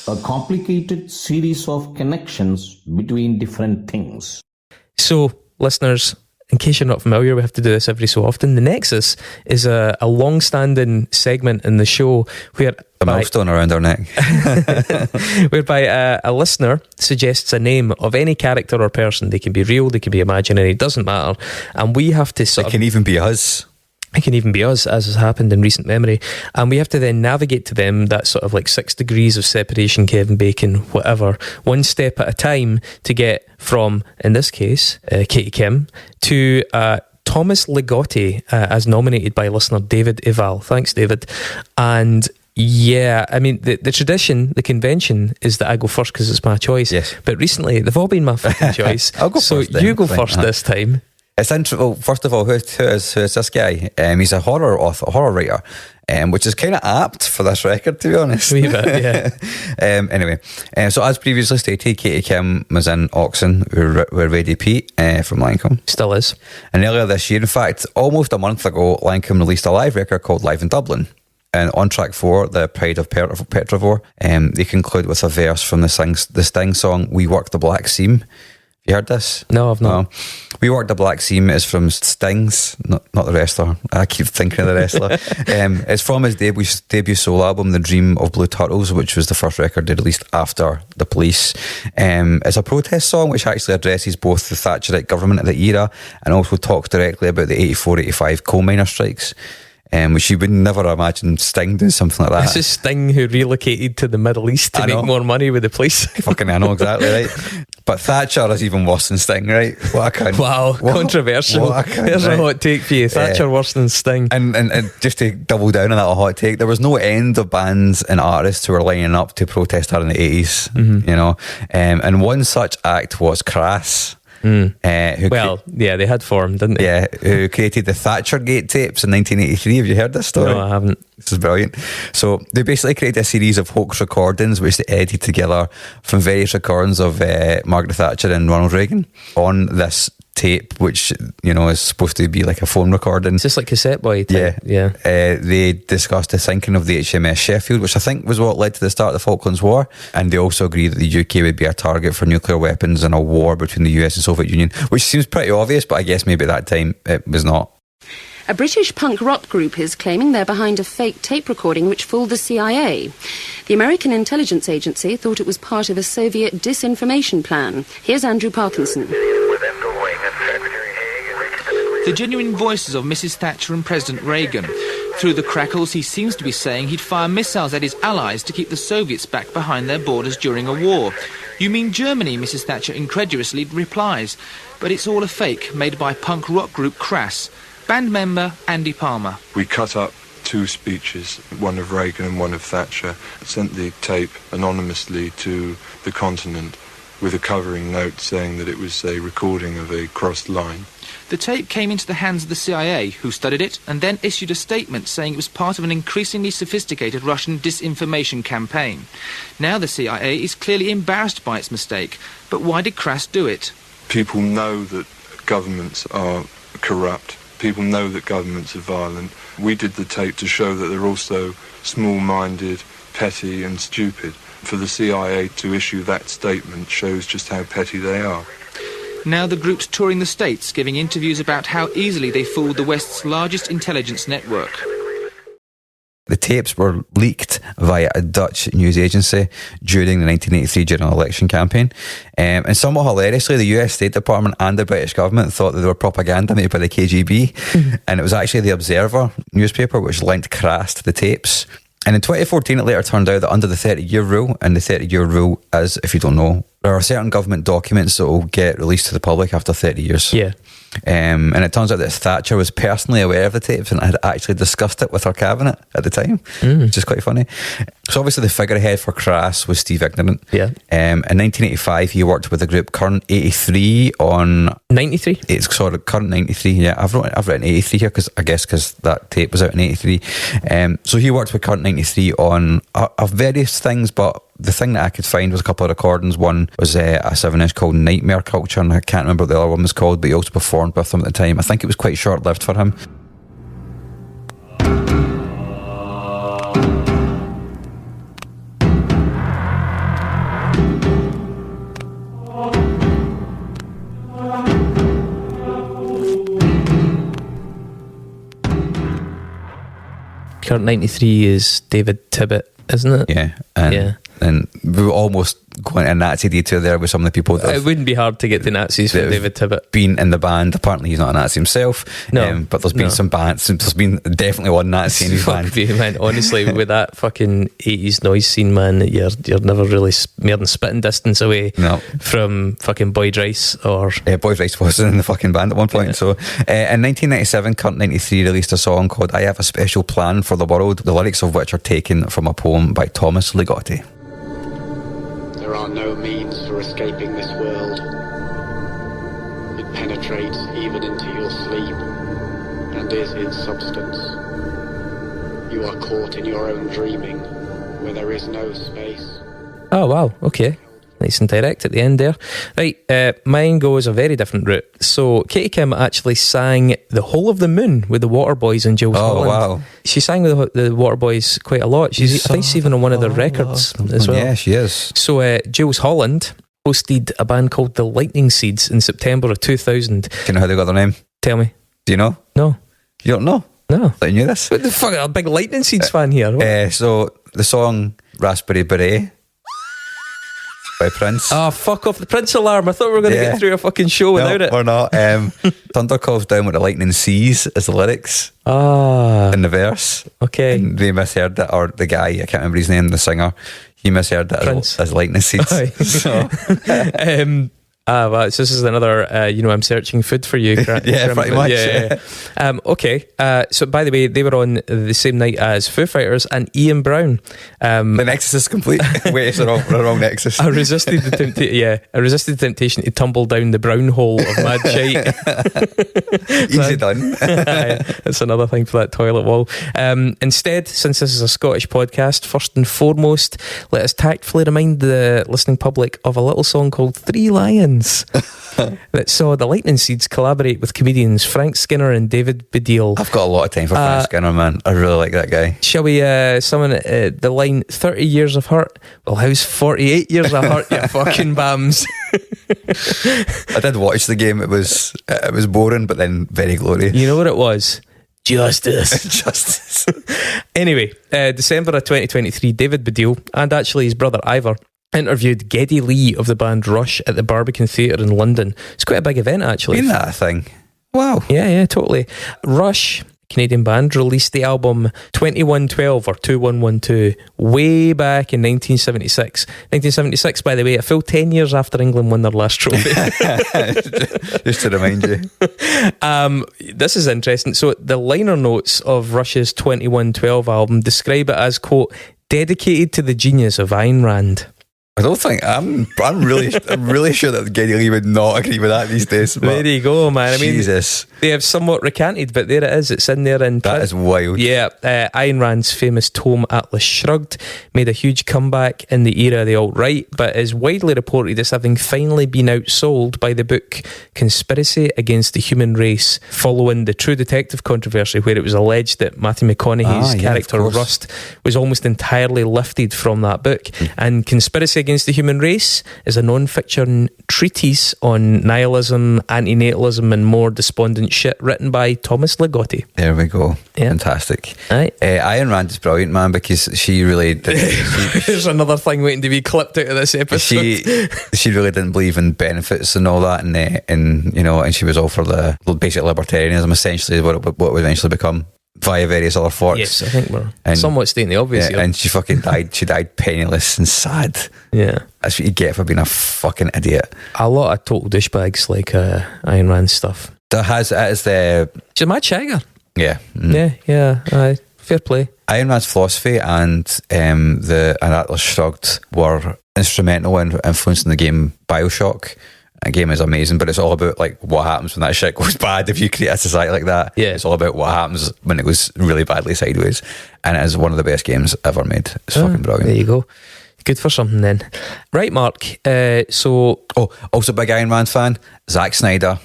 [SPEAKER 7] A complicated series of connections between different things.
[SPEAKER 2] So, listeners, in case you're not familiar, we have to do this every so often. The Nexus is a long-standing segment in the show where
[SPEAKER 1] a milestone around our neck,
[SPEAKER 2] whereby a listener suggests a name of any character or person. They can be real, they can be imaginary, it doesn't matter, and we have to
[SPEAKER 1] it can even be us.
[SPEAKER 2] It can even be us, as has happened in recent memory. And we have to then navigate to them, that sort of like 6 degrees of separation, Kevin Bacon, whatever, one step at a time to get from, in this case, Katie Kim, to Thomas Ligotti, as nominated by listener David Ival. Thanks, David. And yeah, I mean, the tradition, the convention is that I go first because it's my choice.
[SPEAKER 1] Yes.
[SPEAKER 2] But recently, they've all been my fucking choice.
[SPEAKER 1] I'll go
[SPEAKER 2] so
[SPEAKER 1] first then.
[SPEAKER 2] You go first this time.
[SPEAKER 1] It's interesting. Well, first of all, who is this guy? He's a horror writer, which is kind of apt for this record, to be honest.
[SPEAKER 2] A wee bit, yeah.
[SPEAKER 1] Anyway, so as previously stated, Katie Kim was in Oxen with Ready Pete from Lancome.
[SPEAKER 2] Still is.
[SPEAKER 1] And earlier this year, in fact, almost a month ago, Lancome released a live record called Live in Dublin. And on track 4, The Pride of Petrovore, they conclude with a verse from the Sting song "We Work the Black Seam." You heard this?
[SPEAKER 2] No, I've not.
[SPEAKER 1] We Work the Black Seam is from Sting's, not the wrestler. I keep thinking of the wrestler. It's from his debut solo album, The Dream of Blue Turtles, which was the first record they released after The Police. It's a protest song which actually addresses both the Thatcherite government of the era and also talks directly about the 84-85 coal miner strikes. Which you would never imagine Sting doing something like that.
[SPEAKER 2] This is Sting who relocated to the Middle East to make more money with the police.
[SPEAKER 1] Fucking I know, exactly, right? But Thatcher is even worse than Sting, right? What a cunt.
[SPEAKER 2] Wow, controversial.
[SPEAKER 1] What a cunt,
[SPEAKER 2] There's
[SPEAKER 1] right?
[SPEAKER 2] a hot take for you. Thatcher worse than Sting.
[SPEAKER 1] And just to double down on that hot take, there was no end of bands and artists who were lining up to protest her in the 80s, you know. And one such act was Crass.
[SPEAKER 2] They had formed, didn't they?
[SPEAKER 1] Yeah, who created the Thatchergate tapes in 1983. Have you heard this story?
[SPEAKER 2] No, I haven't.
[SPEAKER 1] This is brilliant. So they basically created a series of hoax recordings which they edited together from various recordings of Margaret Thatcher and Ronald Reagan on this tape, which, you know, is supposed to be like a phone recording.
[SPEAKER 2] It's just like Cassette Boy type. Yeah.
[SPEAKER 1] They discussed the sinking of the HMS Sheffield, which I think was what led to the start of the Falklands War, and they also agreed that the UK would be a target for nuclear weapons in a war between the US and Soviet Union, which seems pretty obvious, but I guess maybe at that time it was not.
[SPEAKER 8] A British punk rock group is claiming they're behind a fake tape recording which fooled the CIA. The American intelligence agency thought it was part of a Soviet disinformation plan. Here's Andrew Parkinson.
[SPEAKER 9] The genuine voices of Mrs. Thatcher and President Reagan. Through the crackles, he seems to be saying he'd fire missiles at his allies to keep the Soviets back behind their borders during a war. You mean Germany, Mrs. Thatcher incredulously replies. But it's all a fake, made by punk rock group Crass. Band member Andy Palmer.
[SPEAKER 10] We cut up 2 speeches, one of Reagan and one of Thatcher, sent the tape anonymously to the continent with a covering note saying that it was a recording of a crossed line.
[SPEAKER 9] The tape came into the hands of the CIA, who studied it and then issued a statement saying it was part of an increasingly sophisticated Russian disinformation campaign. Now the CIA is clearly embarrassed by its mistake. But why did Crass do it?
[SPEAKER 10] People know that governments are corrupt. People know that governments are violent. We did the tape to show that they're also small-minded, petty and stupid. For the CIA to issue that statement shows just how petty they are.
[SPEAKER 9] Now the group's touring the States, giving interviews about how easily they fooled the West's largest intelligence network.
[SPEAKER 1] The tapes were leaked via a Dutch news agency during the 1983 general election campaign. And somewhat hilariously, the US State Department and the British government thought that they were propaganda made by the KGB. And it was actually the Observer newspaper which linked Crass to the tapes. And in 2014, it later turned out that under the 30-year rule, and the 30-year rule is, if you don't know, there are certain government documents that will get released to the public after 30 years.
[SPEAKER 2] Yeah.
[SPEAKER 1] And it turns out that Thatcher was personally aware of the tapes and had actually discussed it with her cabinet at the time, which is quite funny. So obviously the figurehead for Crass was Steve Ignorant.
[SPEAKER 2] Yeah.
[SPEAKER 1] In 1985, he worked with the group Current 83 on...
[SPEAKER 2] 93?
[SPEAKER 1] It's sort of Current 93, yeah. I've written 83 here because that tape was out in 83. So he worked with Current 93 on various things, but the thing that I could find was a couple of recordings. One was a 7-inch called Nightmare Culture, and I can't remember what the other one was called, but he also performed with them at the time. I think it was quite short-lived for him.
[SPEAKER 2] Current 93 is David Tibbett, isn't it?
[SPEAKER 1] Yeah.
[SPEAKER 2] Yeah.
[SPEAKER 1] And we were almost going into Nazi detail there with some of the people that
[SPEAKER 2] it wouldn't be hard to get to Nazis for David Tibbett.
[SPEAKER 1] Been in the band. Apparently he's not a Nazi himself.
[SPEAKER 2] No.
[SPEAKER 1] But there's been some bands. There's been definitely one Nazi in his band.
[SPEAKER 2] You, man. Honestly, with that fucking 80s noise scene, man, you're never really more than spitting distance away from fucking Boyd Rice or...
[SPEAKER 1] Boyd Rice was in the fucking band at one point. Yeah. So in 1997, Current 93 released a song called I Have a Special Plan for the World, the lyrics of which are taken from a poem by Thomas Ligotti.
[SPEAKER 11] There are no means for escaping this world. It penetrates even into your sleep and is its substance. You are caught in your own dreaming where there is no space.
[SPEAKER 2] Oh wow, okay. Nice and direct at the end there. Right, mine goes a very different route. So Katie Kim actually sang The Whole of the Moon with the Waterboys and Jules Holland.
[SPEAKER 1] Oh wow.
[SPEAKER 2] She sang with the Waterboys quite a lot. I think she's even on one of their records as well.
[SPEAKER 1] Yeah, she is.
[SPEAKER 2] So Jules Holland hosted a band called the Lightning Seeds in September of 2000.
[SPEAKER 1] Do you know how they got their name?
[SPEAKER 2] Tell me.
[SPEAKER 1] Do you know?
[SPEAKER 2] No.
[SPEAKER 1] You don't know?
[SPEAKER 2] No.
[SPEAKER 1] I thought you knew this.
[SPEAKER 2] What the fuck? A big Lightning Seeds fan here.
[SPEAKER 1] So the song Raspberry Beret by Prince.
[SPEAKER 2] Oh, fuck off the Prince alarm. I thought we were going to get through a fucking show without it.
[SPEAKER 1] We're not. Thunder calls down what the lightning sees as the lyrics in the verse.
[SPEAKER 2] Okay.
[SPEAKER 1] And they misheard it, or the guy, I can't remember his name, the singer, he misheard it as lightning seeds. So.
[SPEAKER 2] Well, so this is another, I'm searching food for you.
[SPEAKER 1] Yeah, pretty much.
[SPEAKER 2] Yeah. Okay. So, by the way, they were on the same night as Foo Fighters and Ian Brown.
[SPEAKER 1] The nexus is complete. Wait, it's the wrong nexus.
[SPEAKER 2] I resisted the temptation to tumble down the brown hole of mad shite.
[SPEAKER 1] Easy done.
[SPEAKER 2] That's another thing for that toilet wall. Instead, since this is a Scottish podcast, first and foremost, let us tactfully remind the listening public of a little song called Three Lions. That saw the Lightning Seeds collaborate with comedians Frank Skinner and David Baddiel.
[SPEAKER 1] I've got a lot of time for Frank Skinner, man. I really like that guy.
[SPEAKER 2] Shall we summon the line 30 years of hurt? Well, how's 48 years of hurt, you fucking bams?
[SPEAKER 1] I did watch the game. It was boring, but then very glorious.
[SPEAKER 2] You know what it was? Justice.
[SPEAKER 1] Justice.
[SPEAKER 2] Anyway, December of 2023, David Baddiel and actually his brother Ivor interviewed Geddy Lee of the band Rush at the Barbican Theatre in London. It's quite a big event, actually.
[SPEAKER 1] Been that a thing? Wow.
[SPEAKER 2] Yeah, totally. Rush, Canadian band, released the album 2112 or 2112 way back in 1976. 1976, by the way, a full 10 years after England won their last trophy.
[SPEAKER 1] Just to remind you.
[SPEAKER 2] This is interesting. So the liner notes of Rush's 2112 album describe it as, quote, dedicated to the genius of Ayn Rand.
[SPEAKER 1] I don't think I'm really sure that Geddy Lee would not agree with that these days.
[SPEAKER 2] There you go, man. I mean,
[SPEAKER 1] Jesus.
[SPEAKER 2] They have somewhat recanted, but there it is. It's in there.
[SPEAKER 1] That is wild.
[SPEAKER 2] Yeah. Ayn Rand's famous tome Atlas Shrugged made a huge comeback in the era of the alt-right, but is widely reported as having finally been outsold by the book Conspiracy Against the Human Race, following the True Detective controversy, where it was alleged that Matthew McConaughey's character Rust was almost entirely lifted from that book. And Conspiracy Against the Human Race is a non-fiction treatise on nihilism, antinatalism, and more despondent shit, written by Thomas Ligotti.
[SPEAKER 1] There we go.
[SPEAKER 2] Yeah.
[SPEAKER 1] Fantastic.
[SPEAKER 2] Aye.
[SPEAKER 1] Ayn Rand is brilliant, man, because she really did.
[SPEAKER 2] There's another thing waiting to be clipped out of this episode.
[SPEAKER 1] She really didn't believe in benefits and all that, and you know, and she was all for the basic libertarianism, essentially what would eventually become via various other forks.
[SPEAKER 2] Yes, I think we're somewhat stating the obvious here.
[SPEAKER 1] And she fucking died. She died penniless and sad.
[SPEAKER 2] Yeah,
[SPEAKER 1] that's what you get for being a fucking idiot.
[SPEAKER 2] A lot of total douchebags like Ayn Rand stuff.
[SPEAKER 1] She's a
[SPEAKER 2] mad shagger.
[SPEAKER 1] Yeah.
[SPEAKER 2] Yeah. Aye, fair play.
[SPEAKER 1] Ayn Rand's philosophy and the Atlas Shrugged were instrumental in influencing the game BioShock. A game is amazing, but it's all about like what happens when that shit goes bad if you create a society like that.
[SPEAKER 2] Yeah,
[SPEAKER 1] it's all about what happens when it goes really badly sideways, and it is one of the best games ever made. It's fucking brilliant.
[SPEAKER 2] There you go. Good for something then. Right, Mark.
[SPEAKER 1] Also big Ayn Rand fan, Zack Snyder.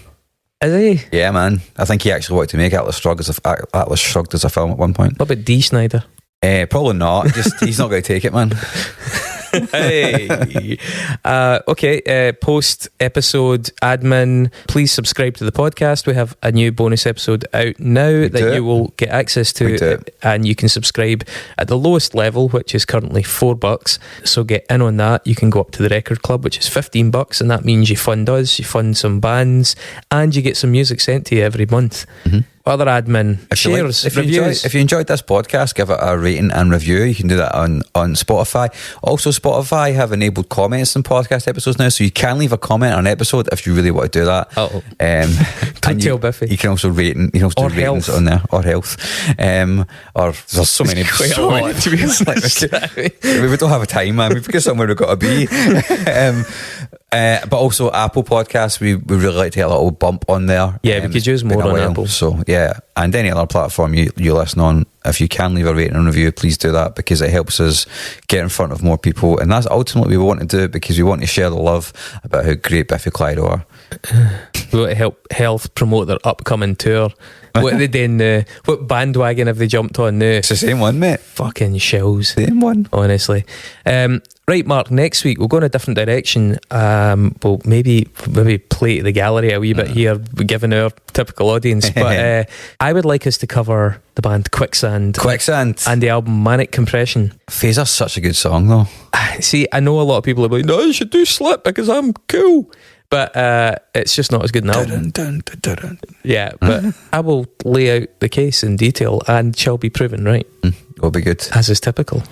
[SPEAKER 2] Is he?
[SPEAKER 1] Yeah, man. I think he actually wanted to make Atlas Shrugged as a film at one point.
[SPEAKER 2] What about D. Snyder?
[SPEAKER 1] Probably not. Just he's not going to take it, man.
[SPEAKER 2] Hey. Okay, post episode admin, please subscribe to the podcast. We have a new bonus episode out now that you will get access to, and you can subscribe at the lowest level, which is currently $4. So get in on that. You can go up to the Record Club, which is $15, and that means you fund us, you fund some bands, and you get some music sent to you every month. Other admin, shares, reviews.
[SPEAKER 1] If you enjoyed this podcast, give it a rating and review. You can do that on Spotify. Also, Spotify have enabled comments in podcast episodes now, so you can leave a comment on an episode if you really want to do that.
[SPEAKER 2] Don't tell Biffy.
[SPEAKER 1] You can also rate, do ratings on there, or health. Or there's so many. To be honest, we don't have a time, man. We've got somewhere we've got to be. But also Apple Podcasts, we really like to get a little bump on there.
[SPEAKER 2] Yeah, we could use more on Apple.
[SPEAKER 1] So yeah, and any other platform you listen on, if you can leave a rating and review, please do that, because it helps us get in front of more people, and that's ultimately we want to do it, because we want to share the love about how great Biffy Clyro are.
[SPEAKER 2] We want to help Health promote their upcoming tour. What are they doing? What bandwagon have they jumped on now?
[SPEAKER 1] It's the same one, mate.
[SPEAKER 2] Fucking shells.
[SPEAKER 1] Same one,
[SPEAKER 2] honestly. Right, Mark, next week we'll go in a different direction. We'll maybe play to the gallery a wee bit here, given our typical audience. But I would like us to cover the band Quicksand. And the album Manic Compression.
[SPEAKER 1] Phaser's such a good song, though.
[SPEAKER 2] See, I know a lot of people are like, no, you should do Slip because I'm cool. But it's just not as good an album. Yeah, but I will lay out the case in detail and shall be proven right.
[SPEAKER 1] Will be good.
[SPEAKER 2] As is typical.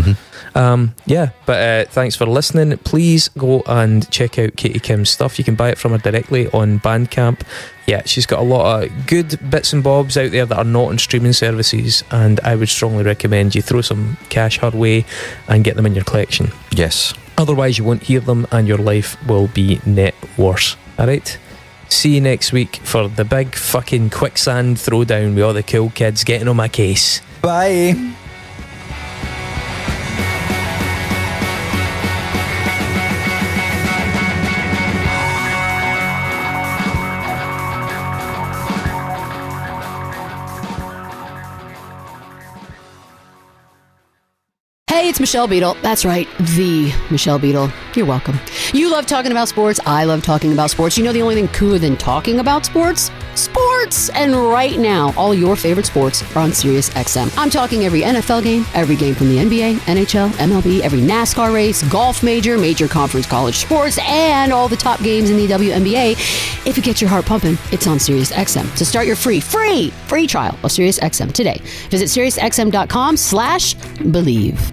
[SPEAKER 2] But thanks for listening. Please go and check out Katie Kim's stuff. You can buy it from her directly on Bandcamp. Yeah, she's got a lot of good bits and bobs out there that are not on streaming services, and I would strongly recommend you throw some cash her way and get them in your collection.
[SPEAKER 1] Yes.
[SPEAKER 2] Otherwise you won't hear them and your life will be net worse. Alright? See you next week for the big fucking Quicksand throwdown with all the cool kids getting on my case.
[SPEAKER 1] Bye.
[SPEAKER 12] Hey, it's Michelle Beadle. That's right, the Michelle Beadle. You're welcome. You love talking about sports. I love talking about sports. You know the only thing cooler than talking about sports? Sports! And right now, all your favorite sports are on Sirius XM. I'm talking every NFL game, every game from the NBA, NHL, MLB, every NASCAR race, golf major conference college sports, and all the top games in the WNBA. If it gets your heart pumping, it's on Sirius XM. So start your free trial of Sirius XM today. Visit SiriusXM.com/believe.